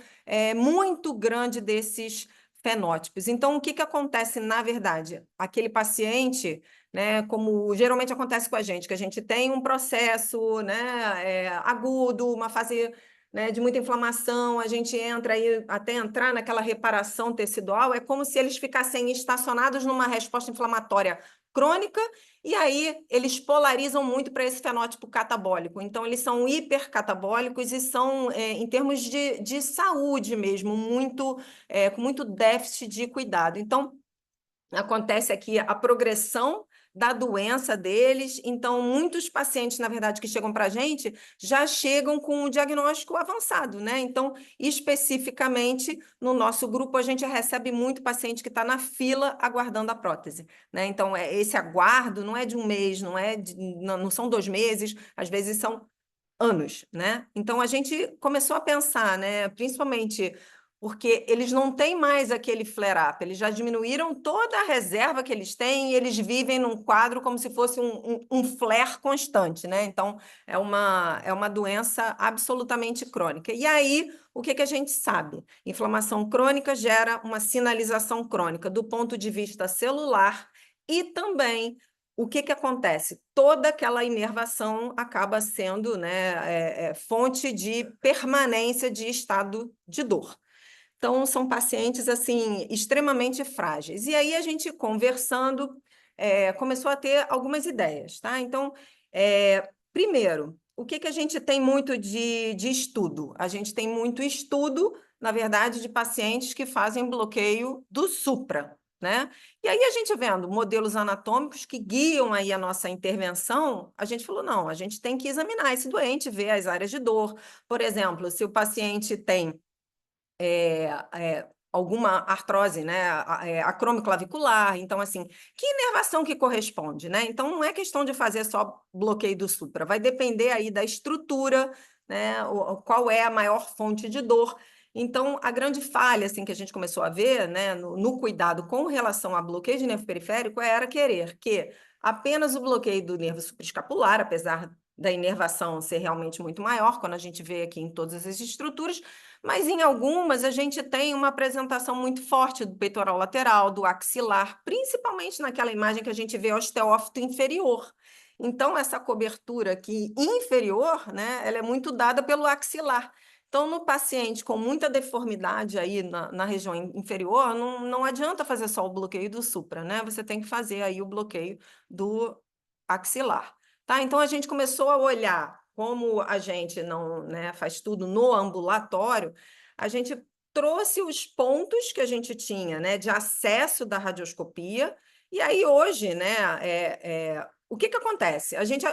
muito grande desses fenótipos. Então, o que acontece, na verdade? Aquele paciente, né, como geralmente acontece com a gente, que a gente tem um processo, né, agudo, uma fase, né, de muita inflamação, a gente entra aí, até entrar naquela reparação tecidual, é como se eles ficassem estacionados numa resposta inflamatória crônica, e aí eles polarizam muito para esse fenótipo catabólico. Então, eles são hipercatabólicos e são, em termos de saúde mesmo, com muito déficit de cuidado. Então, acontece aqui a progressão da doença deles. Então, muitos pacientes, na verdade, que chegam para a gente, já chegam com um diagnóstico avançado, né? Então, especificamente, no nosso grupo, a gente recebe muito paciente que está na fila aguardando a prótese, né? Então, esse aguardo não é de um mês, não são 2 meses, às vezes são anos, né? Então, a gente começou a pensar, né? Principalmente porque eles não têm mais aquele flare-up, eles já diminuíram toda a reserva que eles têm e eles vivem num quadro como se fosse um flare constante, né? Então, é uma doença absolutamente crônica. E aí, o que a gente sabe? Inflamação crônica gera uma sinalização crônica do ponto de vista celular e também o que acontece? Toda aquela inervação acaba sendo, né, fonte de permanência de estado de dor. Então, são pacientes, assim, extremamente frágeis. E aí, a gente, conversando, começou a ter algumas ideias, tá? Então, primeiro, o que a gente tem muito de estudo? A gente tem muito estudo, na verdade, de pacientes que fazem bloqueio do supra, né? E aí, a gente vendo modelos anatômicos que guiam aí a nossa intervenção, a gente falou, não, a gente tem que examinar esse doente, ver as áreas de dor. Por exemplo, se o paciente tem alguma artrose, né, acromioclavicular, então, assim, que inervação que corresponde, né? Então, não é questão de fazer só bloqueio do supra, vai depender aí da estrutura, né, qual é a maior fonte de dor. Então, a grande falha, assim, que a gente começou a ver, né, no cuidado com relação a bloqueio de nervo periférico era querer que apenas o bloqueio do nervo supraescapular, apesar da inervação ser realmente muito maior, quando a gente vê aqui em todas as estruturas, mas em algumas a gente tem uma apresentação muito forte do peitoral lateral, do axilar, principalmente naquela imagem que a gente vê osteófito inferior. Então, essa cobertura aqui inferior, né, ela é muito dada pelo axilar. Então, no paciente com muita deformidade aí na região inferior, não adianta fazer só o bloqueio do supra, né? Você tem que fazer aí o bloqueio do axilar. Tá? Então, a gente começou a olhar, como a gente não, né, faz tudo no ambulatório, a gente trouxe os pontos que a gente tinha, né, de acesso da radioscopia, e aí hoje, né, o que acontece? A gente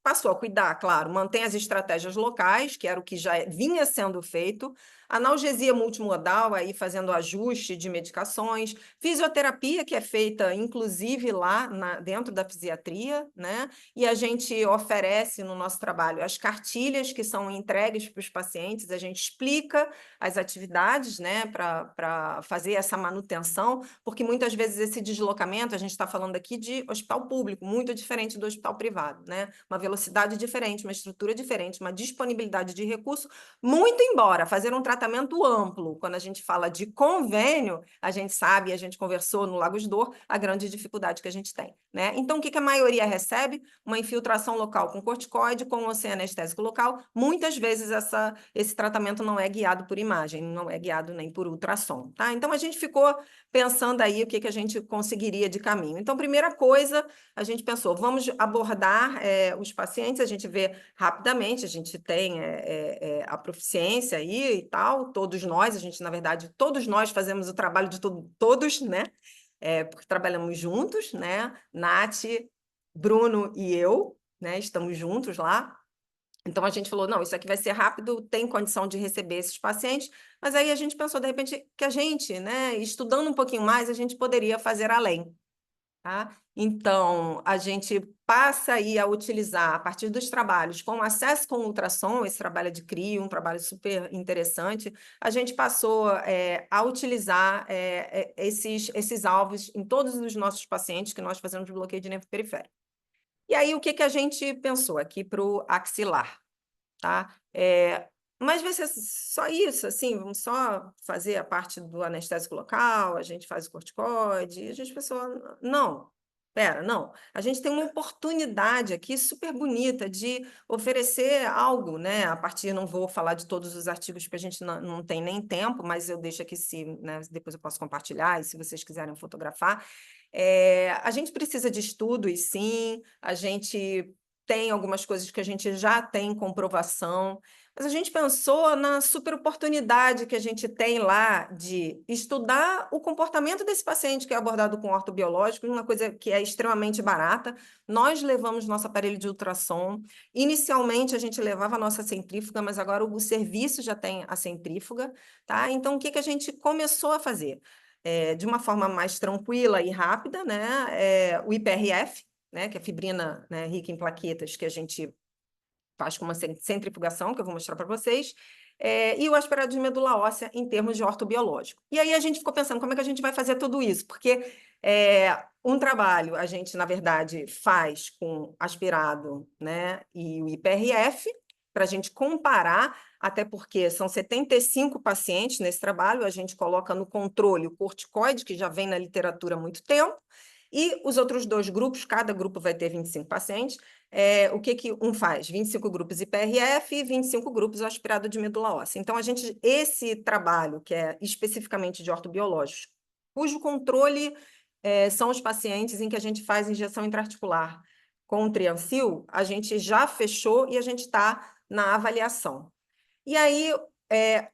passou a cuidar, claro, mantém as estratégias locais, que era o que já vinha sendo feito, analgesia multimodal, aí fazendo ajuste de medicações, fisioterapia, que é feita, inclusive, lá dentro da fisiatria, né? E a gente oferece no nosso trabalho as cartilhas que são entregues para os pacientes, a gente explica as atividades, né, para fazer essa manutenção, porque muitas vezes esse deslocamento, a gente está falando aqui de hospital público, muito diferente do hospital privado, né? Uma velocidade diferente, uma estrutura diferente, uma disponibilidade de recurso, muito embora fazer um tratamento tratamento amplo. Quando a gente fala de convênio, a gente sabe, a gente conversou no Lagos d'Or, a grande dificuldade que a gente tem, né? Então, o que a maioria recebe? Uma infiltração local com corticoide, com o anestésico local. Muitas vezes esse tratamento não é guiado por imagem, não é guiado nem por ultrassom, tá? Então, a gente ficou pensando aí o que a gente conseguiria de caminho. Então, primeira coisa, a gente pensou, vamos abordar os pacientes, a gente vê rapidamente, a gente tem a proficiência aí e tal, todos nós, a gente, na verdade, todos nós fazemos o trabalho de todos, né? Porque trabalhamos juntos, né? Nath, Bruno e eu, né? Estamos juntos lá. Então, a gente falou, não, isso aqui vai ser rápido, tem condição de receber esses pacientes, mas aí a gente pensou, de repente, que a gente, né, estudando um pouquinho mais, a gente poderia fazer além, tá? Então, a gente passa aí a utilizar, a partir dos trabalhos com acesso com ultrassom, esse trabalho de CRIO, um trabalho super interessante, a gente passou a utilizar esses alvos em todos os nossos pacientes que nós fazemos bloqueio de nervo periférico. E aí, o que a gente pensou aqui para o axilar, tá? Mas vai ser só isso, assim, vamos só fazer a parte do anestésico local, a gente faz o corticoide, e a gente pensou, não, não. A gente tem uma oportunidade aqui super bonita de oferecer algo, né? A partir, não vou falar de todos os artigos, porque a gente não tem nem tempo, mas eu deixo aqui, né, depois eu posso compartilhar, e se vocês quiserem fotografar. A gente precisa de estudos, sim, a gente tem algumas coisas que a gente já tem comprovação, mas a gente pensou na super oportunidade que a gente tem lá de estudar o comportamento desse paciente que é abordado com ortobiológico, uma coisa que é extremamente barata. Nós levamos nosso aparelho de ultrassom. Inicialmente, a gente levava a nossa centrífuga, mas agora o serviço já tem a centrífuga, tá? Então, o que a gente começou a fazer? De uma forma mais tranquila e rápida, né? O IPRF, né? Que é a fibrina, né, rica em plaquetas, que a gente faz com uma centrifugação, que eu vou mostrar para vocês, e o aspirado de medula óssea em termos de ortobiológico. E aí a gente ficou pensando, como é que a gente vai fazer tudo isso? Porque um trabalho a gente, na verdade, faz com aspirado, né, e o IPRF, para a gente comparar, até porque são 75 pacientes nesse trabalho, a gente coloca no controle o corticoide, que já vem na literatura há muito tempo, e os outros 2 grupos, cada grupo vai ter 25 pacientes. O que um faz? 25 grupos IPRF e 25 grupos aspirado de medula óssea. Então, esse trabalho, que é especificamente de ortobiológicos, cujo controle são os pacientes em que a gente faz injeção intraarticular com o Triancil, a gente já fechou e a gente está na avaliação. E aí,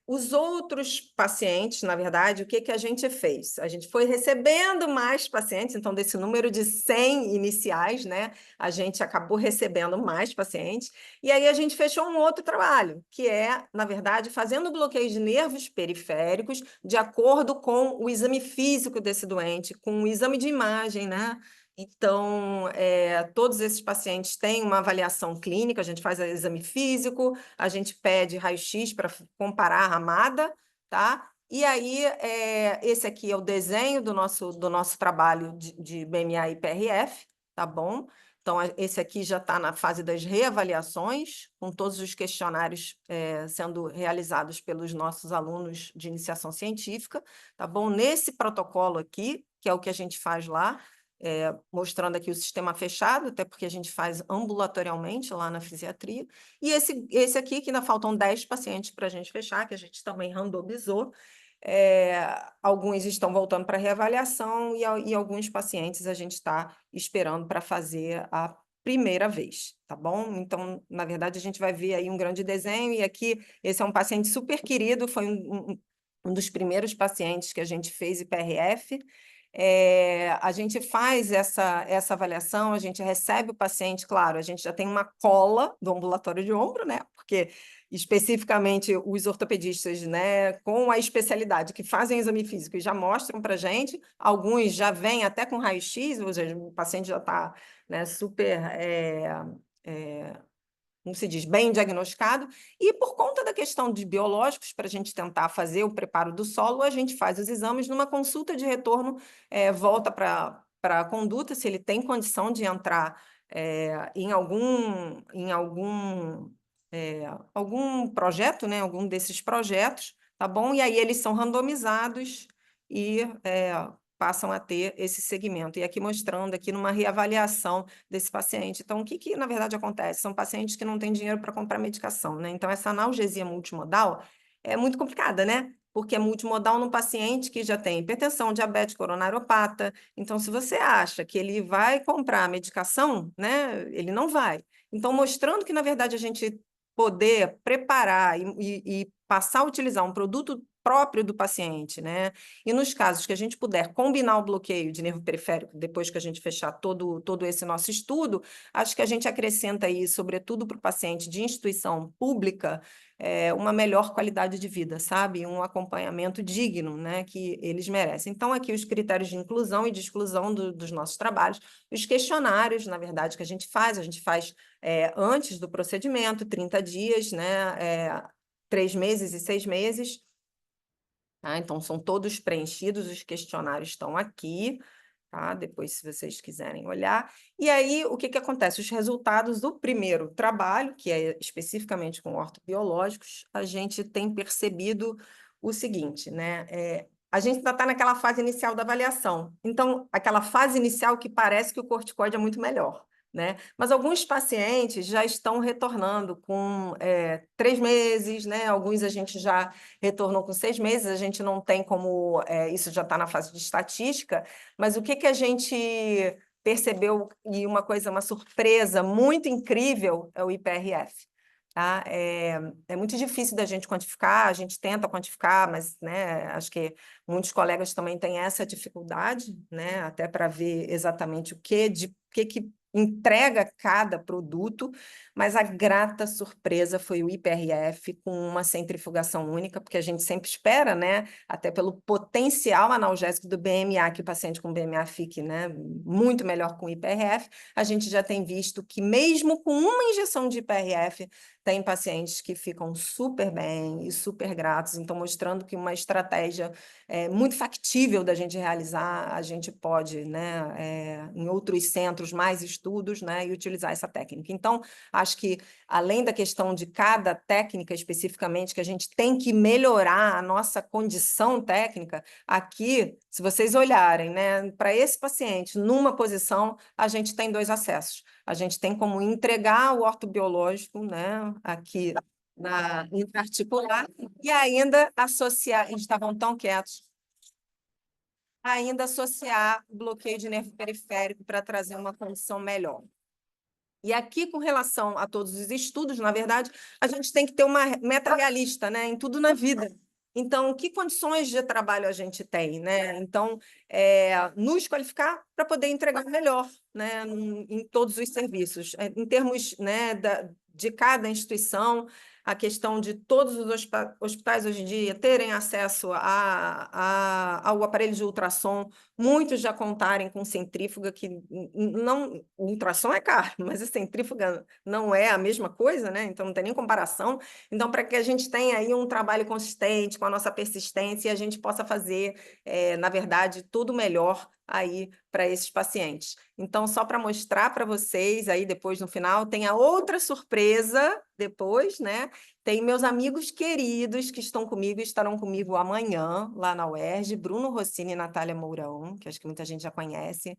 os outros pacientes, na verdade, o que a gente fez? A gente foi recebendo mais pacientes, então, desse número de 100 iniciais, né, a gente acabou recebendo mais pacientes, e aí a gente fechou um outro trabalho, que é, na verdade, fazendo bloqueio de nervos periféricos de acordo com o exame físico desse doente, com o exame de imagem, né? Então, todos esses pacientes têm uma avaliação clínica, a gente faz o exame físico, a gente pede raio-x para comparar a ramada, tá? E aí, esse aqui é o desenho do nosso trabalho de BMA e PRF, tá bom? Então, esse aqui já está na fase das reavaliações, com todos os questionários sendo realizados pelos nossos alunos de iniciação científica, tá bom? Nesse protocolo aqui, que é o que a gente faz lá, mostrando aqui o sistema fechado, até porque a gente faz ambulatorialmente lá na fisiatria, e esse aqui, que ainda faltam 10 pacientes para a gente fechar, que a gente também randomizou, alguns estão voltando para reavaliação e alguns pacientes a gente está esperando para fazer a primeira vez, tá bom? Então, na verdade, a gente vai ver aí um grande desenho, e aqui, esse é um paciente super querido, foi um dos primeiros pacientes que a gente fez IPRF. A gente faz essa avaliação, a gente recebe o paciente, claro, a gente já tem uma cola do ambulatório de ombro, né? Porque especificamente os ortopedistas, né, com a especialidade que fazem exame físico e já mostram para a gente, alguns já vêm até com raio-x, ou seja, o paciente já está, né, super como se diz, bem diagnosticado, e por conta da questão de biológicos, para a gente tentar fazer o preparo do solo, a gente faz os exames numa consulta de retorno, volta para a conduta, se ele tem condição de entrar em algum projeto, né, algum desses projetos, tá bom? E aí eles são randomizados e passam a ter esse segmento. E aqui mostrando aqui numa reavaliação desse paciente. Então, o que na verdade acontece? São pacientes que não têm dinheiro para comprar medicação, né? Então, essa analgesia multimodal é muito complicada, né? Porque é multimodal num paciente que já tem hipertensão, diabetes coronariopata. Então, se você acha que ele vai comprar medicação, né? Ele não vai. Então, mostrando que, na verdade, a gente poder preparar e passar a utilizar um produto próprio do paciente, né? E nos casos que a gente puder combinar o bloqueio de nervo periférico, depois que a gente fechar todo esse nosso estudo, acho que a gente acrescenta aí, sobretudo para o paciente de instituição pública, uma melhor qualidade de vida, sabe? Um acompanhamento digno, né? Que eles merecem. Então, aqui os critérios de inclusão e de exclusão dos nossos trabalhos, os questionários, na verdade, que a gente faz antes do procedimento, 30 dias, né? 3 meses e 6 meses. Tá? Então, são todos preenchidos, os questionários estão aqui, tá? Depois, se vocês quiserem olhar. E aí, o que acontece? Os resultados do primeiro trabalho, que é especificamente com ortobiológicos, a gente tem percebido o seguinte, né? A gente ainda está naquela fase inicial da avaliação. Então, aquela fase inicial que parece que o corticoide é muito melhor, né? Mas alguns pacientes já estão retornando com 3 meses, né? Alguns a gente já retornou com 6 meses, a gente não tem como, isso já está na fase de estatística, mas o que a gente percebeu, e uma surpresa muito incrível, é o IPRF. Tá? É muito difícil da gente quantificar, a gente tenta quantificar, mas né, acho que muitos colegas também têm essa dificuldade, né, até para ver exatamente o que entrega cada produto, mas a grata surpresa foi o IPRF com uma centrifugação única, porque a gente sempre espera, né, até pelo potencial analgésico do BMA, que o paciente com BMA fique, né, muito melhor com o IPRF, a gente já tem visto que mesmo com uma injeção de IPRF, tem pacientes que ficam super bem e super gratos, então mostrando que uma estratégia muito factível da gente realizar, a gente pode, né, em outros centros, mais estudos, né, e utilizar essa técnica. Então, acho que, além da questão de cada técnica especificamente, que a gente tem que melhorar a nossa condição técnica, aqui, se vocês olharem, né, para esse paciente, numa posição, a gente tem 2 acessos. A gente tem como entregar o ortobiológico, né, aqui na intraarticular, e ainda associar, eles estavam tão quietos, ainda associar o bloqueio de nervo periférico para trazer uma condição melhor. E aqui, com relação a todos os estudos, na verdade, a gente tem que ter uma meta realista, né, em tudo na vida. Então, que condições de trabalho a gente tem, né? Então, nos qualificar para poder entregar melhor, né, em todos os serviços. Em termos, né, de cada instituição, a questão de todos os hospitais hoje em dia terem acesso ao aparelho de ultrassom, muitos já contarem com centrífuga, que não, o ultrassom é caro, mas a centrífuga não é a mesma coisa, né? Então não tem nem comparação. Então, para que a gente tenha aí um trabalho consistente com a nossa persistência e a gente possa fazer, na verdade, tudo melhor aí para esses pacientes. Então, só para mostrar para vocês, aí depois no final, tem a outra surpresa depois, né? Tem meus amigos queridos que estão comigo e estarão comigo amanhã, lá na UERJ, Bruno Rossini e Natália Mourão, que acho que muita gente já conhece,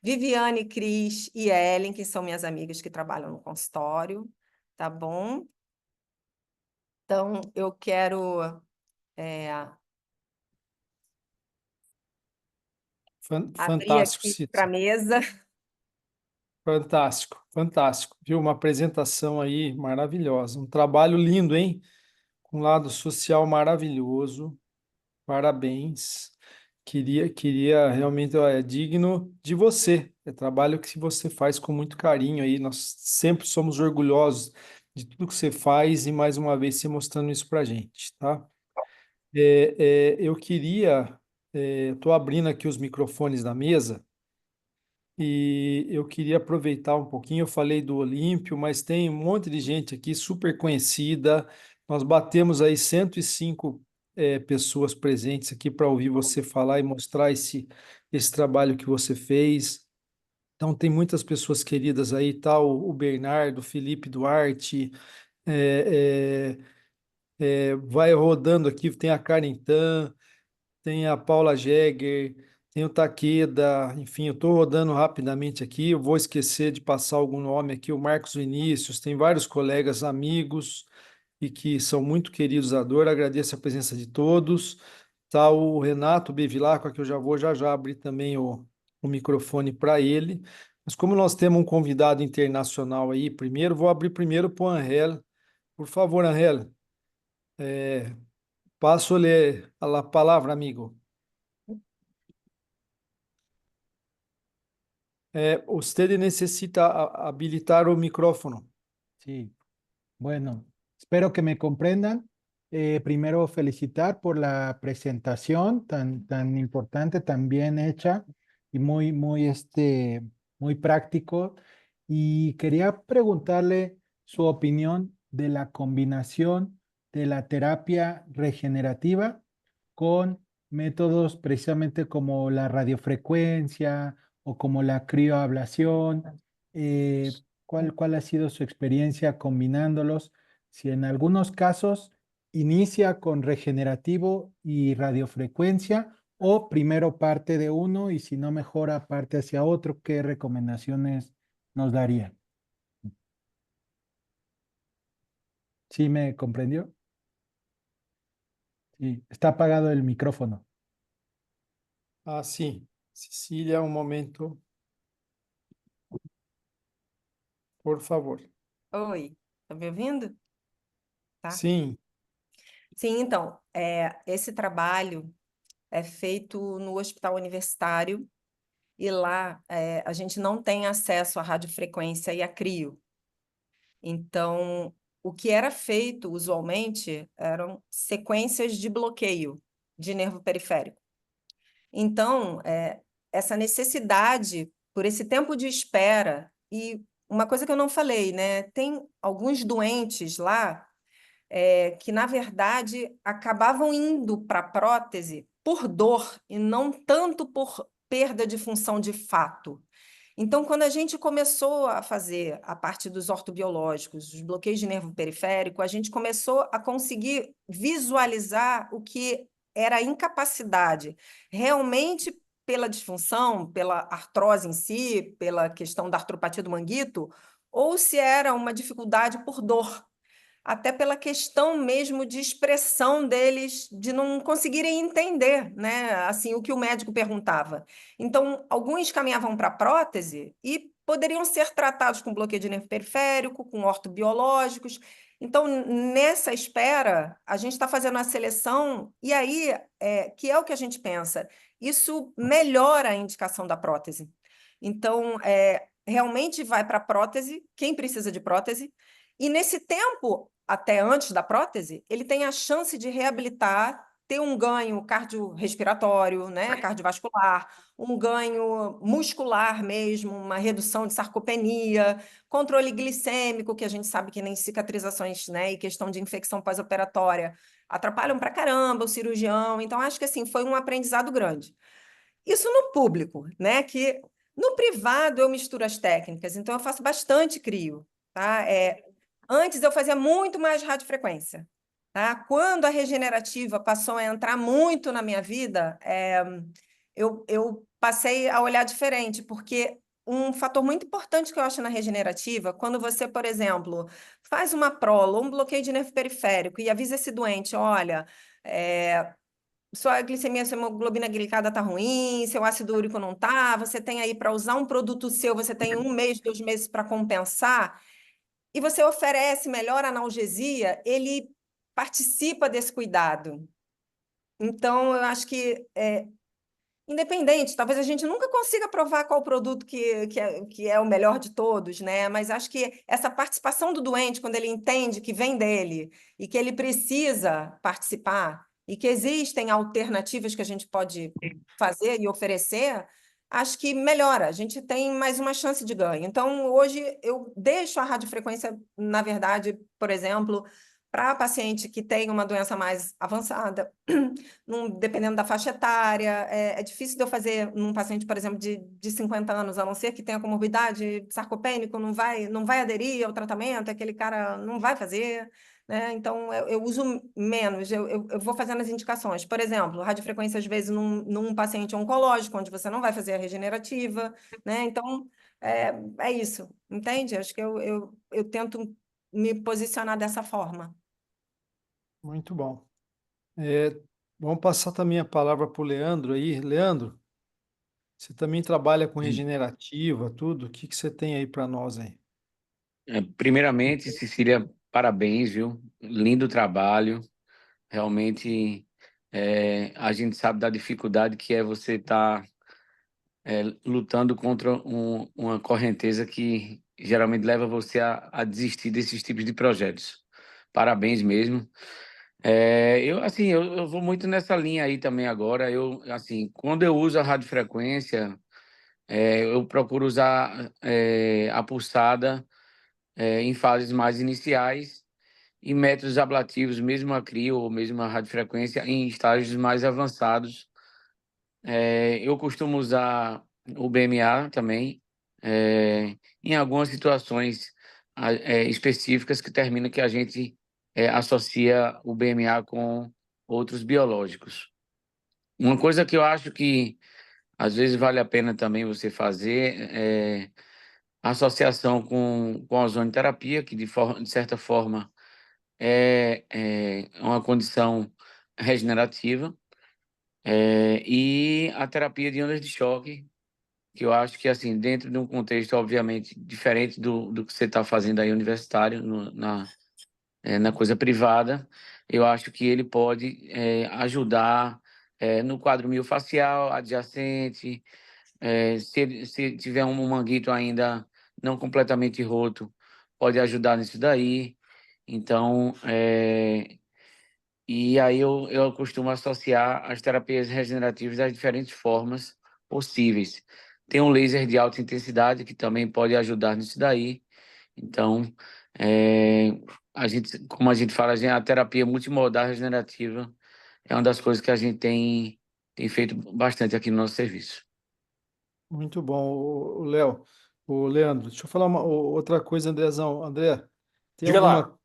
Viviane, Cris e Ellen, que são minhas amigas que trabalham no consultório, tá bom? Então, eu quero... abrir Fantástico, aqui Cíntia. para a mesa. Fantástico, fantástico. Viu? Uma apresentação aí maravilhosa. Um trabalho lindo, hein? Com um lado social maravilhoso. Parabéns. Queria realmente, ó, é digno de você. É trabalho que você faz com muito carinho aí. Nós sempre somos orgulhosos de tudo que você faz e mais uma vez você mostrando isso para gente, tá? Eu queria, estou abrindo aqui os microfones da mesa. E eu queria aproveitar um pouquinho, eu falei do Olímpio, mas tem um monte de gente aqui super conhecida. Nós batemos aí 105 pessoas presentes aqui para ouvir você falar e mostrar esse trabalho que você fez. Então tem muitas pessoas queridas aí, tá? O Bernardo, o Felipe Duarte, é, Vai rodando aqui, tem a Karen Tan, tem a Paula Jäger, tem o Takeda, enfim, eu estou rodando rapidamente aqui, eu vou esquecer de passar algum nome aqui, o Marcos Vinícius, tem vários colegas, amigos, e que são muito queridos da Dor, agradeço a presença de todos. Tá o Renato Bevilacqua, que eu já vou já abrir também o microfone para ele. Mas como nós temos um convidado internacional aí, vou abrir primeiro para o Angel. Por favor, Angel, passo-lhe a palavra, amigo. Usted necessita habilitar o micrófono. Sí, bueno, espero que me comprendan. Primero felicitar por la presentación tan importante, tan bien hecha y muy práctico. Y quería preguntarle su opinión de la combinación de la terapia regenerativa con métodos precisamente como la radiofrecuencia o como la crioablación. ¿Cuál ha sido su experiencia combinándolos? Si en algunos casos inicia con regenerativo y radiofrecuencia o primero parte de uno y si no mejora parte hacia otro, ¿qué recomendaciones nos darían? ¿Sí me comprendió? Sí, está apagado el micrófono. Ah, sim. Cecília, um momento. Por favor. Oi, tá me ouvindo? Tá? Sim, Sim, então, esse trabalho é feito no Hospital Universitário e lá a gente não tem acesso à radiofrequência e à crio. Então, o que era feito usualmente eram sequências de bloqueio de nervo periférico. Então, essa necessidade por esse tempo de espera e uma coisa que eu não falei, né? Tem alguns doentes lá que, na verdade, acabavam indo para a prótese por dor e não tanto por perda de função de fato. Então, quando a gente começou a fazer a parte dos ortobiológicos, os bloqueios de nervo periférico, a gente começou a conseguir visualizar o que era a incapacidade, realmente pela disfunção, pela artrose em si, pela questão da artropatia do manguito, ou se era uma dificuldade por dor, até pela questão mesmo de expressão deles, de não conseguirem entender, né, assim, o que o médico perguntava. Então, alguns caminhavam para a prótese e poderiam ser tratados com bloqueio de nervo periférico, com ortobiológicos. Então, nessa espera, a gente está fazendo a seleção, e aí, que é o que a gente pensa, isso melhora a indicação da prótese. Então, realmente vai para a prótese, quem precisa de prótese, e nesse tempo, até antes da prótese, ele tem a chance de reabilitar, ter um ganho cardiorrespiratório, né, cardiovascular, um ganho muscular mesmo, uma redução de sarcopenia, controle glicêmico, que a gente sabe que nem cicatrizações, né, e questão de infecção pós-operatória atrapalham pra caramba o cirurgião. Então, acho que assim, foi um aprendizado grande. Isso no público, né, que no privado eu misturo as técnicas, então eu faço bastante crio, tá? Antes eu fazia muito mais radiofrequência, tá? Quando a regenerativa passou a entrar muito na minha vida, eu passei a olhar diferente, porque um fator muito importante que eu acho na regenerativa, quando você, por exemplo, faz uma prolo, um bloqueio de nervo periférico e avisa esse doente, olha, sua glicemia, sua hemoglobina glicada está ruim, seu ácido úrico não está, você tem aí para usar um produto seu, você tem 1 mês, 2 meses para compensar, e você oferece melhor analgesia, ele participa desse cuidado. Então, eu acho que, independente, talvez a gente nunca consiga provar qual produto que é o melhor de todos, né? Mas acho que essa participação do doente, quando ele entende que vem dele e que ele precisa participar e que existem alternativas que a gente pode fazer e oferecer, acho que melhora, a gente tem mais uma chance de ganho. Então, hoje, eu deixo a radiofrequência, na verdade, por exemplo, para paciente que tem uma doença mais avançada, dependendo da faixa etária, é difícil de eu fazer num paciente, por exemplo, de 50 anos, a não ser que tenha comorbidade sarcopênico, não vai aderir ao tratamento, aquele cara não vai fazer, né? Então, eu uso menos, eu vou fazendo as indicações. Por exemplo, radiofrequência, às vezes, num paciente oncológico, onde você não vai fazer a regenerativa, né? Então, é isso, entende? Acho que eu tento me posicionar dessa forma. Muito bom. É, vamos passar também a palavra para o Leandro aí. Leandro, você também trabalha com regenerativa, tudo. O que que você tem aí para nós aí? Primeiramente, Cecília, parabéns, viu? Lindo trabalho. Realmente, a gente sabe da dificuldade que é você estar lutando contra uma correnteza que geralmente leva você a desistir desses tipos de projetos. Parabéns mesmo. Eu vou muito nessa linha aí também agora. Assim, quando eu uso a radiofrequência, eu procuro usar a pulsada em fases mais iniciais e métodos ablativos, mesmo a crio ou mesmo a radiofrequência, em estágios mais avançados. Eu costumo usar o BMA também, em algumas situações específicas que termina que a gente associa o BMA com outros biológicos. Uma coisa que eu acho que às vezes vale a pena também você fazer é a associação com a ozonioterapia, que de certa forma é uma condição regenerativa, e a terapia de ondas de choque, que eu acho que, assim, dentro de um contexto, obviamente, diferente do que você está fazendo aí universitário, na coisa privada, eu acho que ele pode ajudar no quadro miofascial adjacente, se tiver um manguito ainda não completamente roto, pode ajudar nisso daí. Então, e aí eu costumo associar as terapias regenerativas das diferentes formas possíveis. Tem um laser de alta intensidade que também pode ajudar nisso daí. Então, como a gente fala, a terapia multimodal regenerativa é uma das coisas que a gente tem feito bastante aqui no nosso serviço. Muito bom, o Léo. O Leandro, deixa eu falar outra coisa, Andrezão. André, tem Diga lá. alguma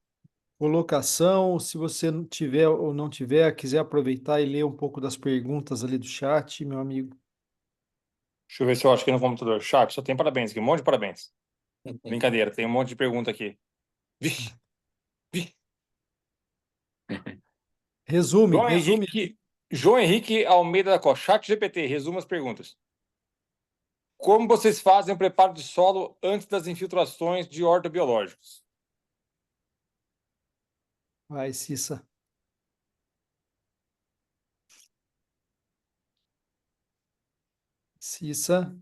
colocação? Se você não tiver ou não tiver, quiser aproveitar e ler um pouco das perguntas ali do chat, meu amigo. Deixa eu ver se eu acho aqui no computador. Chat, só tem parabéns aqui, um monte de parabéns. Brincadeira, tem um monte de pergunta aqui. Vixe, vixe. Resume, resume. João Henrique Almeida da Costa, Chat GPT, resuma as perguntas. Como vocês fazem o preparo de solo antes das infiltrações de ortobiológicos? Vai, Cissa. Cissa.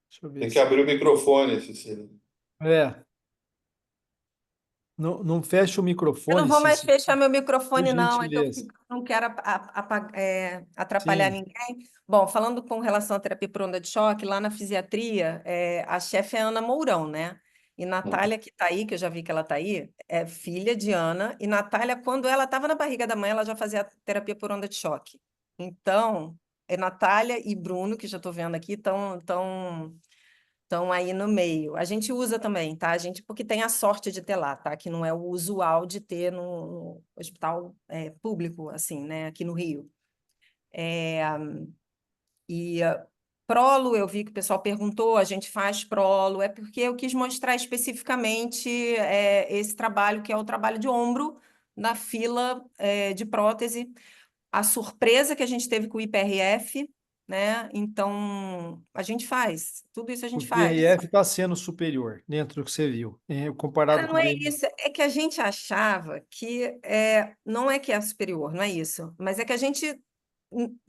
Deixa eu ver Tem que abrir o microfone, Cecília. Não fecha o Eu não microfone, vou mais Cissa, fechar meu por microfone, não, é que eu gentileza. não quero atrapalhar Sim. ninguém. Bom, falando com relação à terapia por onda de choque, lá na fisiatria, a chefe é Ana Mourão, né? E Natália, que está aí, que eu já vi que ela está aí, é filha de Ana. E Natália, quando ela estava na barriga da mãe, ela já fazia terapia por onda de choque. Então, Natália e Bruno, que já estou vendo aqui, estão aí no meio. A gente usa também, tá? A gente, porque tem a sorte de ter lá, tá? Que não é o usual de ter no hospital público, assim, né? Aqui no Rio. Prolo, eu vi que o pessoal perguntou, a gente faz prolo, é porque eu quis mostrar especificamente esse trabalho, que é o trabalho de ombro na fila de prótese. A surpresa que a gente teve com o IPRF, né? Então, a gente faz, tudo isso a O gente faz. PRF está sendo superior dentro do que você viu, comparado Cara, com não o é BM. isso, é que a gente achava que não é que é superior, não é isso, mas é que a gente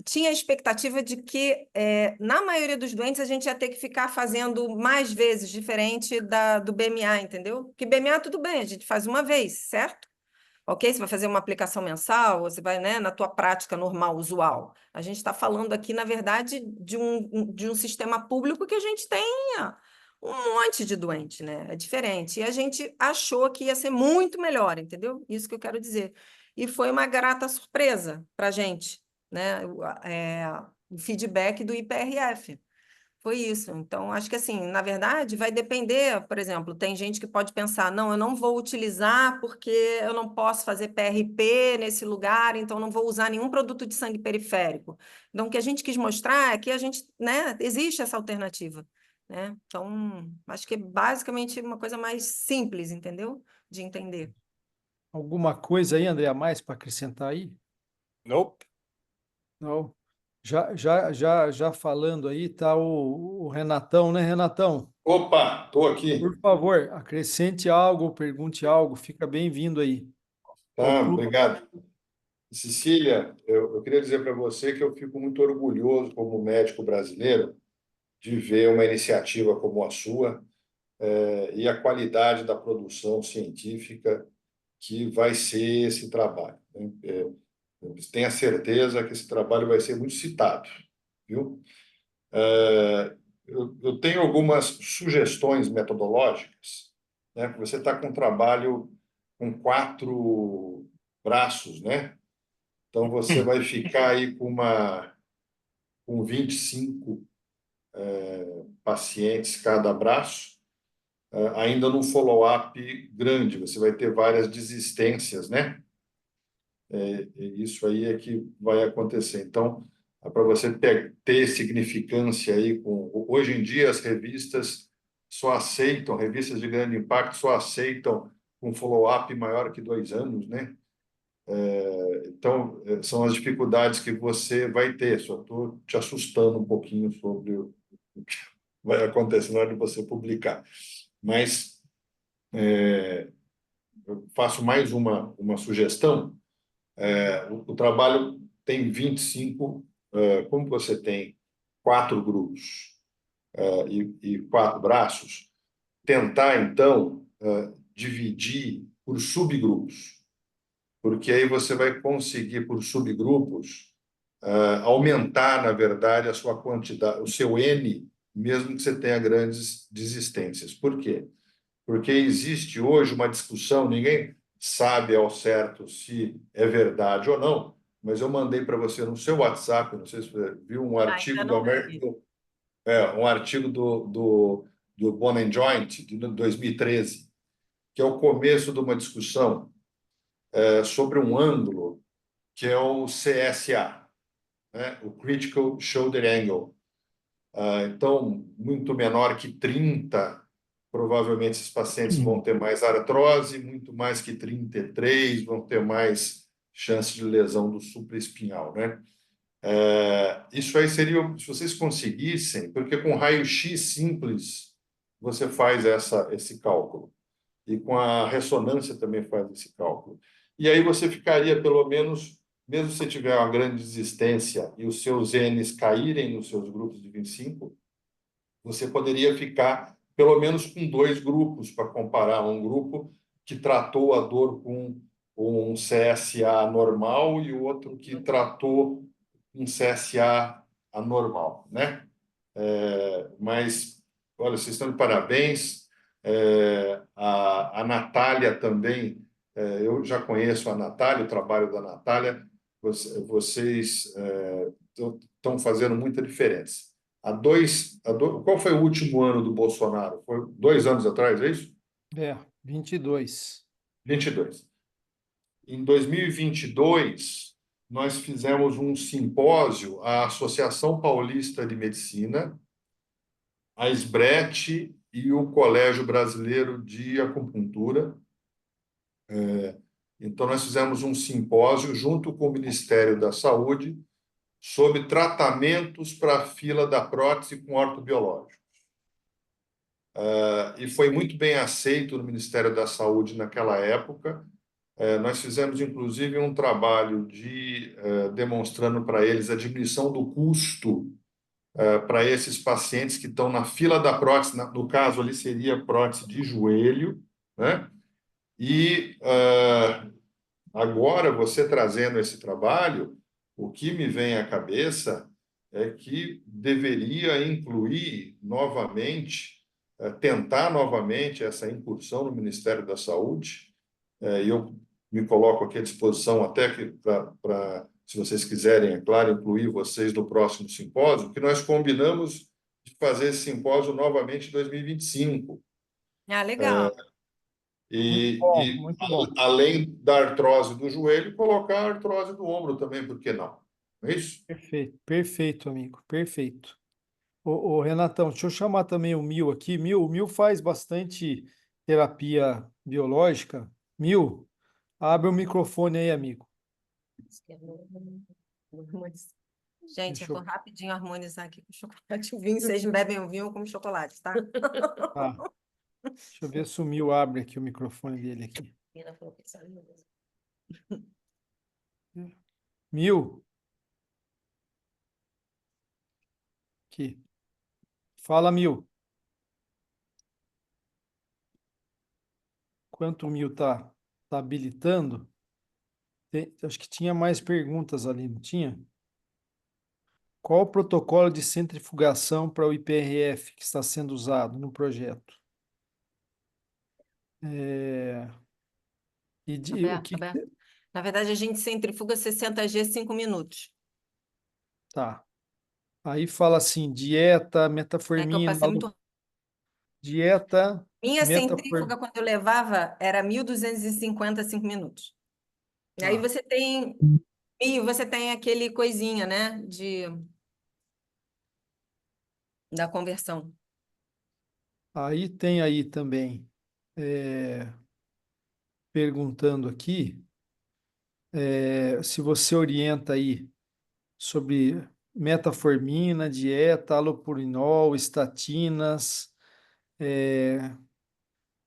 tinha a expectativa de que, na maioria dos doentes, a gente ia ter que ficar fazendo mais vezes, diferente do BMA, entendeu? Porque BMA, tudo bem, a gente faz uma vez, certo? Ok? Você vai fazer uma aplicação mensal, você vai, né, na tua prática normal, usual. A gente está falando aqui, na verdade, de um sistema público que a gente tenha um monte de doente, né? É diferente. E a gente achou que ia ser muito melhor, entendeu? Isso que eu quero dizer. E foi uma grata surpresa para a gente, né? O feedback do IPRF. Foi isso. Então, acho que assim, na verdade, vai depender, por exemplo, tem gente que pode pensar, não, eu não vou utilizar porque eu não posso fazer PRP nesse lugar, então não vou usar nenhum produto de sangue periférico. Então, o que a gente quis mostrar é que a gente, né, existe essa alternativa, né? Então, acho que é basicamente uma coisa mais simples, entendeu? De entender. Alguma coisa aí, André, a mais para acrescentar aí? Nope. Não. Já falando aí, tá o Renatão, né, Renatão? Opa, estou aqui. Por favor, acrescente algo, pergunte algo, fica bem-vindo aí ao Tá, clube. obrigado. Cecília, eu queria dizer para você que eu fico muito orgulhoso, como médico brasileiro, de ver uma iniciativa como a sua, e a qualidade da produção científica que vai ser esse trabalho, né? Tenha certeza que esse trabalho vai ser muito citado, viu? Eu tenho algumas sugestões metodológicas, né? Você está com um trabalho com 4 braços, né? Então, você vai ficar aí com 25 pacientes cada braço, ainda num follow-up grande. Você vai ter várias desistências, né? Isso aí é que vai acontecer. Então, para você ter significância aí hoje em dia as revistas só aceitam, revistas de grande impacto só aceitam um follow-up maior que 2 anos, né? Então, são as dificuldades que você vai ter. Só estou te assustando um pouquinho sobre o que vai acontecer na hora de você publicar. Mas eu faço mais uma sugestão. O trabalho tem 25, como você tem 4 grupos e 4 braços, tentar, então, dividir por subgrupos, porque aí você vai conseguir, por subgrupos, aumentar, na verdade, a sua quantidade, o seu N, mesmo que você tenha grandes desistências. Por quê? Porque existe hoje uma discussão, ninguém sabe ao certo se é verdade ou não, mas eu mandei para você no seu WhatsApp, não sei se você viu, um artigo Ainda não vi. um artigo do Bone and Joint, de 2013, que é o começo de uma discussão sobre um ângulo que é o CSA, né? O Critical Shoulder Angle. Então, muito menor que 30, provavelmente esses pacientes vão ter mais artrose, muito mais que 33 vão ter mais chance de lesão do supraespinhal, né? Isso aí seria, se vocês conseguissem, porque com raio-x simples você faz esse cálculo, e com a ressonância também faz esse cálculo. E aí você ficaria, pelo menos, mesmo se você tiver uma grande desistência e os seus Ns caírem nos seus grupos de 25, você poderia ficar pelo menos com 2 grupos para comparar. Um grupo que tratou a dor com um CSA normal e o outro que tratou um CSA anormal, né? Mas, olha, vocês estão de parabéns. A Natália também, eu já conheço a Natália, o trabalho da Natália, vocês estão fazendo muita diferença. Qual foi o último ano do Bolsonaro? Foi 2 anos atrás, é isso? 22. 22. Em 2022, nós fizemos um simpósio, a Associação Paulista de Medicina, a SBRET e o Colégio Brasileiro de Acupuntura. Então, nós fizemos um simpósio junto com o Ministério da Saúde sobre tratamentos para a fila da prótese com ortobiológicos. E foi muito bem aceito no Ministério da Saúde naquela época. Nós fizemos, inclusive, um trabalho demonstrando para eles a diminuição do custo para esses pacientes que estão na fila da prótese, no caso ali seria prótese de joelho, né? E agora, você trazendo esse trabalho, o que me vem à cabeça é que deveria incluir novamente, tentar novamente essa incursão no Ministério da Saúde, e eu me coloco aqui à disposição até para, se vocês quiserem, é claro, incluir vocês no próximo simpósio, que nós combinamos de fazer esse simpósio novamente em 2025. Ah, legal. Muito bom. Além da artrose do joelho, colocar a artrose do ombro também, por que não? Não é isso? Perfeito, perfeito, amigo, perfeito. Ô, Renatão, deixa eu chamar também o Mil aqui. O Mil faz bastante terapia biológica. Mil, abre o microfone aí, amigo. Gente, Deixa eu vou eu... rapidinho harmonizar aqui com chocolate e o vinho. Vocês bebem o vinho, eu como chocolate, tá? Tá. Deixa eu ver se o Mil abre aqui o microfone dele aqui. Mil. Aqui. Fala, Mil. Enquanto o Mil tá habilitando, acho que tinha mais perguntas ali, não tinha? Qual o protocolo de centrifugação para o IPRF que está sendo usado no projeto? O que... Aberto. Na verdade, a gente centrifuga 60G 5 minutos. Tá. Aí fala assim, dieta, É que eu metformina, passei muito. dieta, Minha centrífuga, metformina. quando eu levava, era 1.250 5 minutos. E aí Tá. você tem aquele coisinha, né, da conversão. Aí tem aí também, perguntando aqui, se você orienta aí sobre metformina, dieta, alopurinol, estatinas,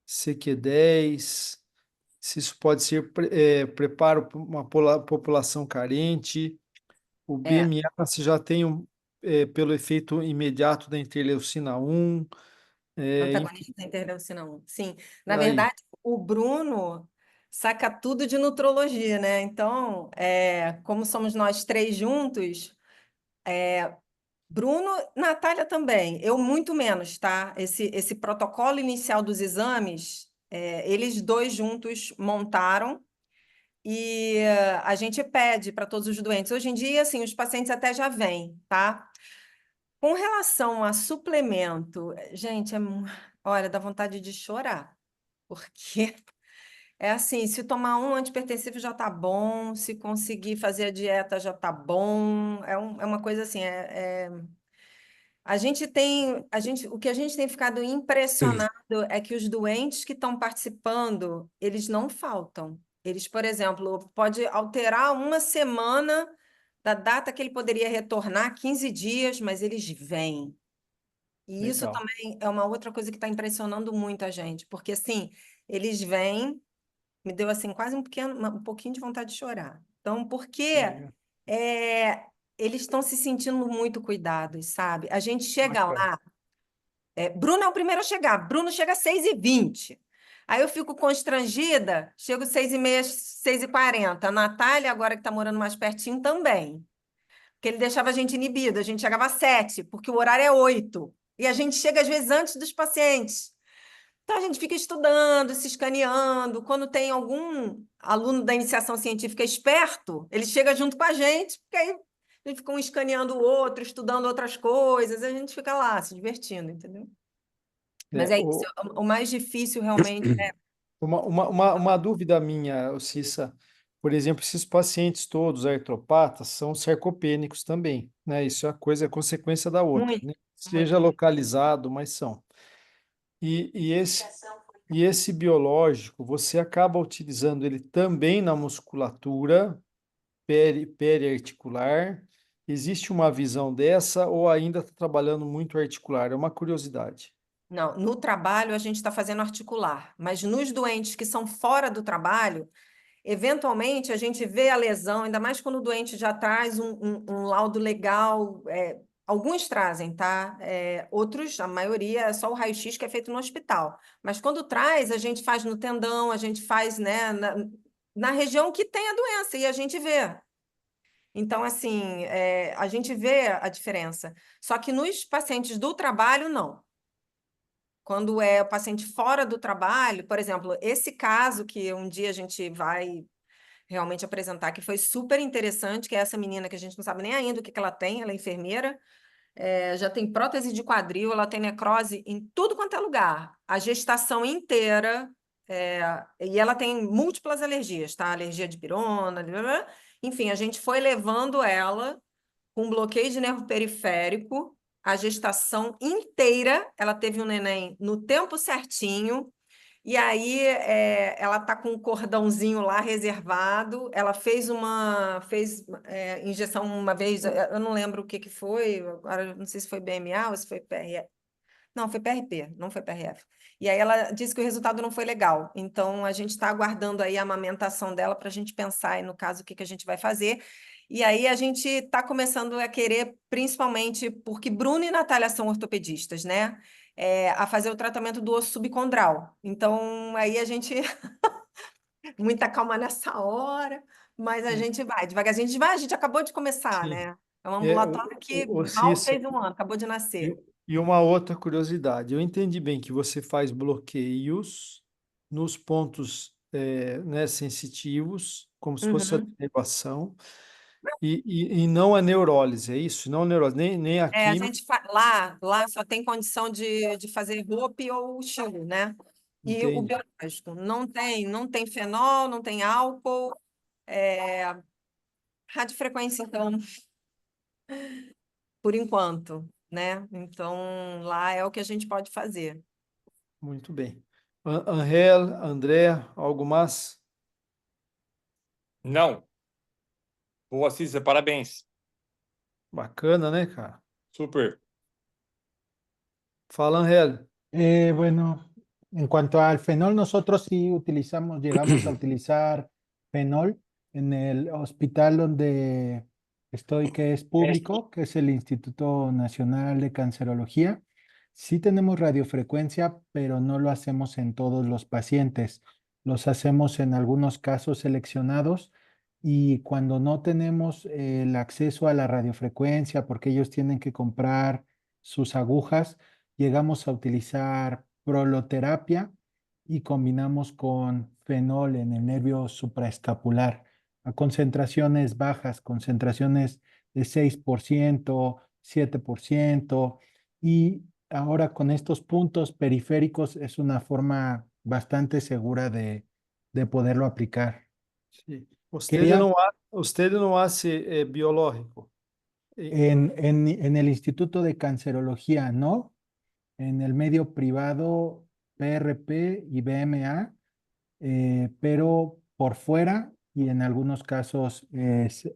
CQ10, se isso pode ser preparo para uma população carente, o BMA se já tem pelo efeito imediato da interleucina 1, enfim, Antagonista da interleucina 1. Sim. Na por aí. verdade, o Bruno saca tudo de nutrologia, né? Então, como somos nós três juntos, Bruno, Natália também, eu muito menos, tá? Esse protocolo inicial dos exames, eles dois juntos montaram e a gente pede para todos os doentes. Hoje em dia, assim, os pacientes até já vêm, tá? Com relação a suplemento, gente, olha, dá vontade de chorar, porque é assim, se tomar um antipertensivo já tá bom, se conseguir fazer a dieta já tá bom, é uma coisa assim, o que a gente tem ficado impressionado é que os doentes que estão participando, eles não faltam. Eles, por exemplo, pode alterar uma semana da data que ele poderia retornar, 15 dias, mas eles vêm. E isso Legal. também é uma outra coisa que está impressionando muito a gente, porque assim, eles vêm, me deu assim quase um pouquinho de vontade de chorar. Então, porque Legal. eles estão se sentindo muito cuidados, sabe? A gente chega Bacana. lá, Bruno é o primeiro a chegar, Bruno chega às 6h20. Aí eu fico constrangida, chego 6h30, 6h40. A Natália, agora que está morando mais pertinho, também. Porque ele deixava a gente inibido, a gente chegava às 7, porque o horário é 8. E a gente chega, às vezes, antes dos pacientes. Então, a gente fica estudando, se escaneando. Quando tem algum aluno da iniciação científica esperto, ele chega junto com a gente, porque aí a gente fica um escaneando o outro, estudando outras coisas, a gente fica lá, se divertindo, entendeu? Mas é isso, o mais difícil realmente é... Uma dúvida minha, Cissa, por exemplo, esses pacientes todos artropatas são sarcopênicos também, né? Isso é é consequência da outra, Muito, né? Seja muito. localizado, mas são. E esse biológico, você acaba utilizando ele também na musculatura periarticular. Existe uma visão dessa ou ainda está trabalhando muito articular? É uma curiosidade. Não, no trabalho a gente está fazendo articular, mas nos doentes que são fora do trabalho, eventualmente a gente vê a lesão, ainda mais quando o doente já traz um laudo legal. Alguns trazem, tá? Outros, a maioria, é só o raio-x que é feito no hospital. Mas quando traz, a gente faz no tendão, a gente faz, né, na região que tem a doença e a gente vê. Então, assim, a gente vê a diferença. Só que nos pacientes do trabalho, não. Quando é o paciente fora do trabalho, por exemplo, esse caso que um dia a gente vai realmente apresentar, que foi super interessante, que é essa menina que a gente não sabe nem ainda o que ela tem, ela é enfermeira, já tem prótese de quadril, ela tem necrose em tudo quanto é lugar. A gestação inteira, e ela tem múltiplas alergias, tá? Alergia de pirona, blá, blá, blá. Enfim, a gente foi levando ela com bloqueio de nervo periférico, a gestação inteira, ela teve um neném no tempo certinho, e aí ela tá com um cordãozinho lá reservado, ela fez injeção uma vez, eu não lembro o que que foi, agora eu não sei se foi BMA ou se foi PRF. Não, foi PRP, não foi PRF. E aí ela disse que o resultado não foi legal. Então, a gente está aguardando aí a amamentação dela para a gente pensar aí, no caso, o que que a gente vai fazer. E aí a gente está começando a querer, principalmente porque Bruno e Natália são ortopedistas, né? A fazer o tratamento do osso subcondral. Então, aí a gente... Muita calma nessa hora, mas a Sim. gente vai devagarzinho. A gente acabou de começar, Sim. né? É um ambulatório que mal Cissa, fez um ano, acabou de nascer. e uma outra curiosidade, eu entendi bem que você faz bloqueios nos pontos né, sensitivos, como se fosse a Uhum. derivação, e não a neurólise, é isso? Não a neurólise, nem a A químio, gente lá só tem condição de fazer ROP ou chilo, né? E o entende? biológico não tem fenol, não tem álcool, radiofrequência, então, por enquanto, né? Então, lá é o que a gente pode fazer. Muito bem. Angel, André, algo mais? Não. Boa, Cissa, parabéns. Bacana, né, cara? Super. Fala, Angel. Bueno, en cuanto al fenol, nosotros sí llegamos a utilizar fenol en el hospital donde estoy, que es público, que es el Instituto Nacional de Cancerología. Sí tenemos radiofrecuencia, pero no lo hacemos en todos los pacientes. Los hacemos en algunos casos seleccionados y cuando no tenemos el acceso a la radiofrecuencia, porque ellos tienen que comprar sus agujas, llegamos a utilizar proloterapia y combinamos con fenol en el nervio supraescapular a concentraciones bajas, concentraciones de 6%, 7%, y ahora con estos puntos periféricos es una forma bastante segura de poderlo aplicar. Sim. Quería, Usted não hace biológico. en el Instituto de Cancerología, ¿no? En el medio privado, PRP y BMA, pero por fuera y en algunos casos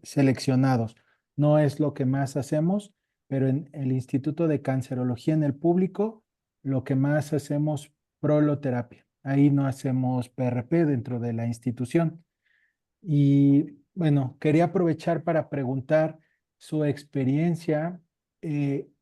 seleccionados. No es lo que más hacemos, pero en el Instituto de Cancerología en el público, lo que más hacemos proloterapia. Ahí no hacemos PRP dentro de la institución. Y bueno, quería aprovechar para preguntar su experiencia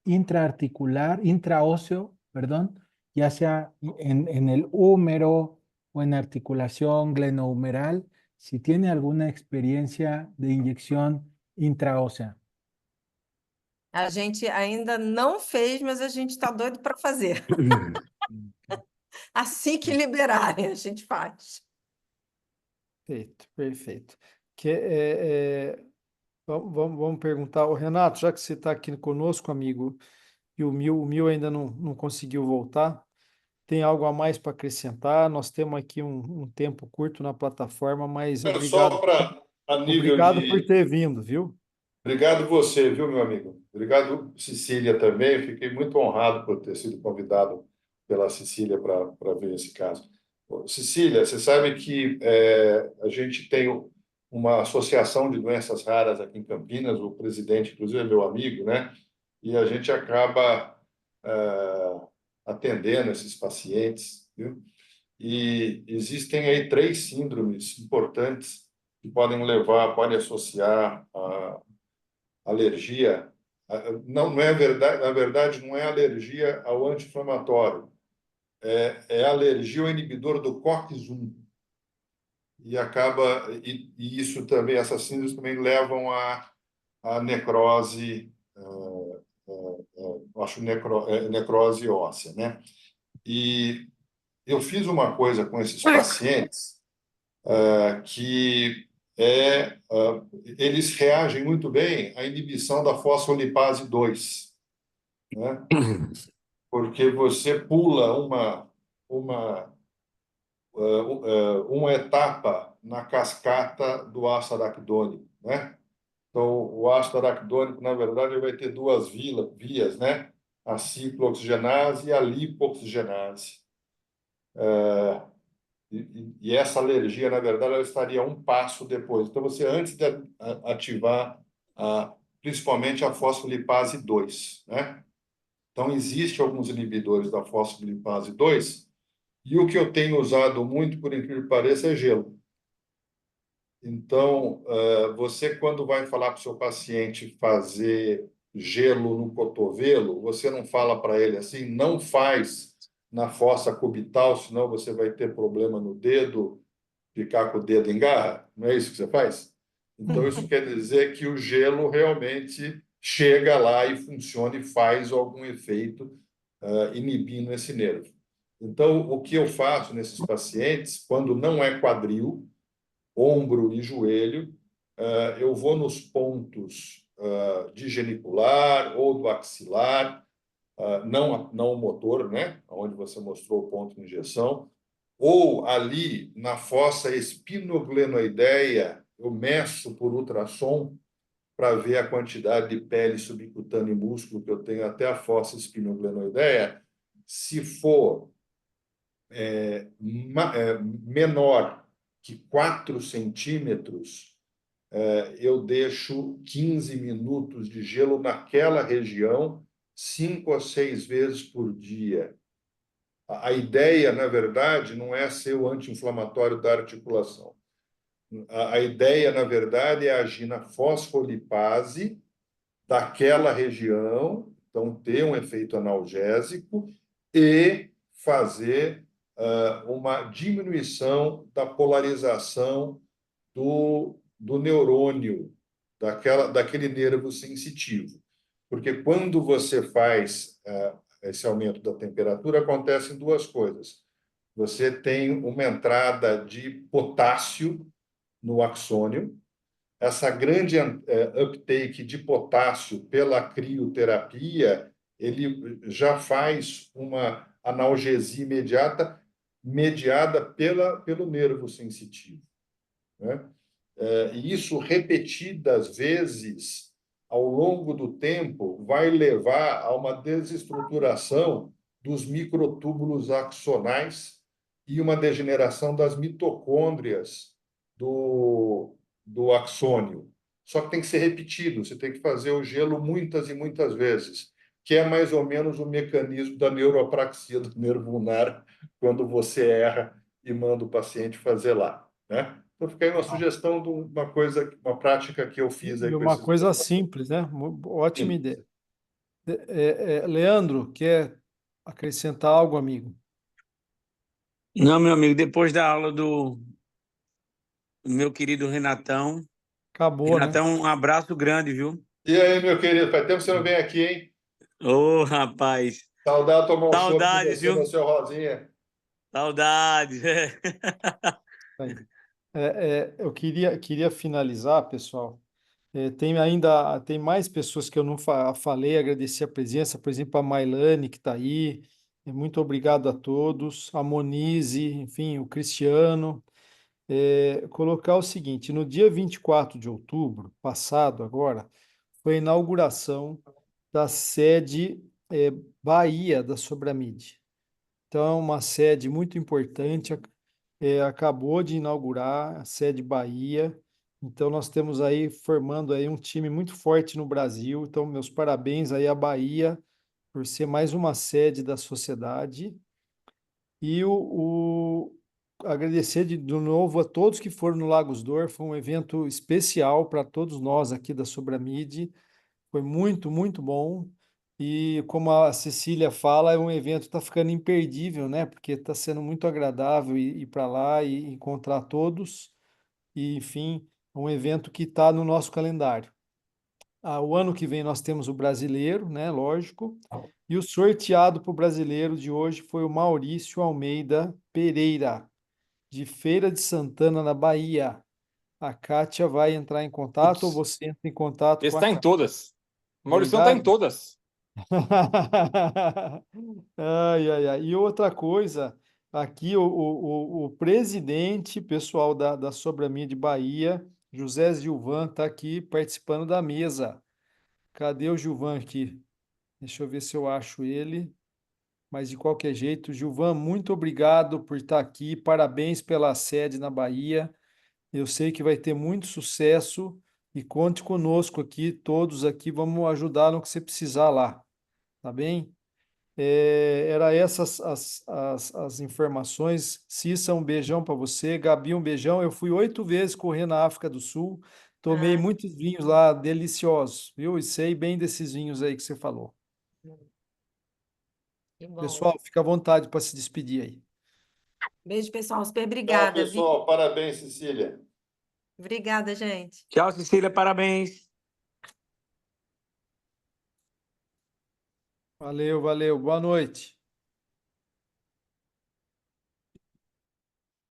intraóseo, perdón, ya sea en el húmero o en articulación glenohumeral, si tiene alguna experiencia de inyección intraósea. A gente ainda não fez, mas a gente está doido para fazer. Assim que liberarem, a gente faz. Perfeito, perfeito. Vamos perguntar, ô Renato, já que você está aqui conosco, amigo, e o Mil ainda não conseguiu voltar, tem algo a mais para acrescentar? Nós temos aqui um tempo curto na plataforma, mas Só para a nível obrigado por de. ter vindo, viu? Obrigado você, viu, meu amigo? Obrigado, Cecília, também. Eu fiquei muito honrado por ter sido convidado pela Cecília para ver esse caso. Ô, Cecília, você sabe que a gente tem uma associação de doenças raras aqui em Campinas, o presidente, inclusive, é meu amigo, né? E a gente acaba atendendo esses pacientes, viu? E existem aí 3 síndromes importantes que podem associar a alergia. Não é verdade, na verdade, não é alergia ao anti-inflamatório, é alergia ao inibidor do COX-1. E isso também, essas síndromes também levam à necrose, acho necrose óssea, né? E eu fiz uma coisa com esses pacientes que eles reagem muito bem à inibição da fosfolipase 2. né? Porque você pula uma etapa na cascata do ácido araquidônico, né? Então, o ácido araquidônico, na verdade, ele vai ter duas vias, né? A ciclooxigenase e a lipooxigenase. E essa alergia, na verdade, ela estaria um passo depois. Então, você, antes de ativar principalmente a fosfolipase 2, né? Então, existem alguns inibidores da fosfolipase 2, e o que eu tenho usado muito, por incrível que pareça, é gelo. Então, você, quando vai falar para o seu paciente fazer gelo no cotovelo, você não fala para ele assim, não faz na fossa cubital, senão você vai ter problema no dedo, ficar com o dedo em garra. Não é isso que você faz? Então, isso quer dizer que o gelo realmente chega lá e funciona e faz algum efeito inibindo esse nervo. Então, o que eu faço nesses pacientes, quando não é quadril, ombro e joelho, eu vou nos pontos de genicular ou do axilar, não o motor, né, onde você mostrou o ponto de injeção, ou ali na fossa espinoglenoideia, eu meço por ultrassom para ver a quantidade de pele subcutânea e músculo que eu tenho até a fossa espinoglenoideia. Se for menor que 4 centímetros, eu deixo 15 minutos de gelo naquela região, 5 a 6 vezes por dia. A ideia, na verdade, não é ser o anti-inflamatório da articulação. A ideia, na verdade, é agir na fosfolipase daquela região, então ter um efeito analgésico e fazer uma diminuição da polarização do neurônio, daquele nervo sensitivo. Porque quando você faz esse aumento da temperatura, acontecem duas coisas. Você tem uma entrada de potássio no axônio. Essa grande uptake de potássio pela crioterapia, ele já faz uma analgesia imediata mediada pelo nervo sensitivo, né? E isso, repetidas vezes, ao longo do tempo, vai levar a uma desestruturação dos microtúbulos axonais e uma degeneração das mitocôndrias do axônio. Só que tem que ser repetido, você tem que fazer o gelo muitas e muitas vezes, que é mais ou menos o mecanismo da neuropraxia do nervo ulnar, quando você erra e manda o paciente fazer lá, né? Então, fica aí uma sugestão de uma prática que eu fiz aí E com uma esses coisa meus simples, né? Ótima pacientes. ideia. Leandro, quer acrescentar algo, amigo? Não, meu amigo, depois da aula do meu querido Renatão. Acabou, né? Renatão, um abraço grande, viu? E aí, meu querido, faz tempo que você não vem aqui, hein? Ô, rapaz. Saudade de tomar um chopp com Saudades, você no viu? seu Rosinha. Saudades. Aí. Eu queria finalizar, pessoal. Tem mais pessoas que eu não falei, agradecer a presença, por exemplo, a Mailane, que está aí. Muito obrigado a todos. A Monize, enfim, o Cristiano. Colocar o seguinte: no dia 24 de outubro, passado agora, foi a inauguração da sede Bahia da Sobramide. Então, é uma sede muito importante, acabou de inaugurar a sede Bahia. Então, nós temos aí formando aí um time muito forte no Brasil. Então, meus parabéns aí à Bahia por ser mais uma sede da sociedade. E agradecer de novo a todos que foram no Lagos D'Or. Foi um evento especial para todos nós aqui da Sobramide. Foi muito, muito bom. E como a Cecília fala, é um evento que está ficando imperdível, né? Porque está sendo muito agradável ir para lá e encontrar todos. E, enfim, é um evento que está no nosso calendário. O ano que vem nós temos o brasileiro, né? Lógico. E o sorteado para o brasileiro de hoje foi o Maurício Almeida Pereira, de Feira de Santana, na Bahia. A Kátia vai entrar em contato ou Putz, você entra em contato ele com a está em Kátia? todas. O Maurício está em Verdade? todas. Ai, ai, ai. E outra coisa, aqui o presidente pessoal da Sobraminha de Bahia, José Gilvan, está aqui participando da mesa. Cadê o Gilvan aqui? Deixa eu ver se eu acho ele. Mas de qualquer jeito, Gilvan, muito obrigado por estar aqui. Parabéns pela sede na Bahia. Eu sei que vai ter muito sucesso e conte conosco aqui, todos aqui, vamos ajudar no que você precisar lá, tá bem? Era essas as informações. Cissa, um beijão para você. Gabi, um beijão. Eu fui 8 vezes correr na África do Sul, tomei Ah, muitos vinhos lá, deliciosos, viu? E sei bem desses vinhos aí que você falou. que bom. Pessoal, fica à vontade para se despedir aí. Beijo, pessoal. Super Tchau, obrigada, viu? pessoal. Parabéns, Cecília. Obrigada, gente. Tchau, Cecília, parabéns. Valeu, valeu. Boa noite.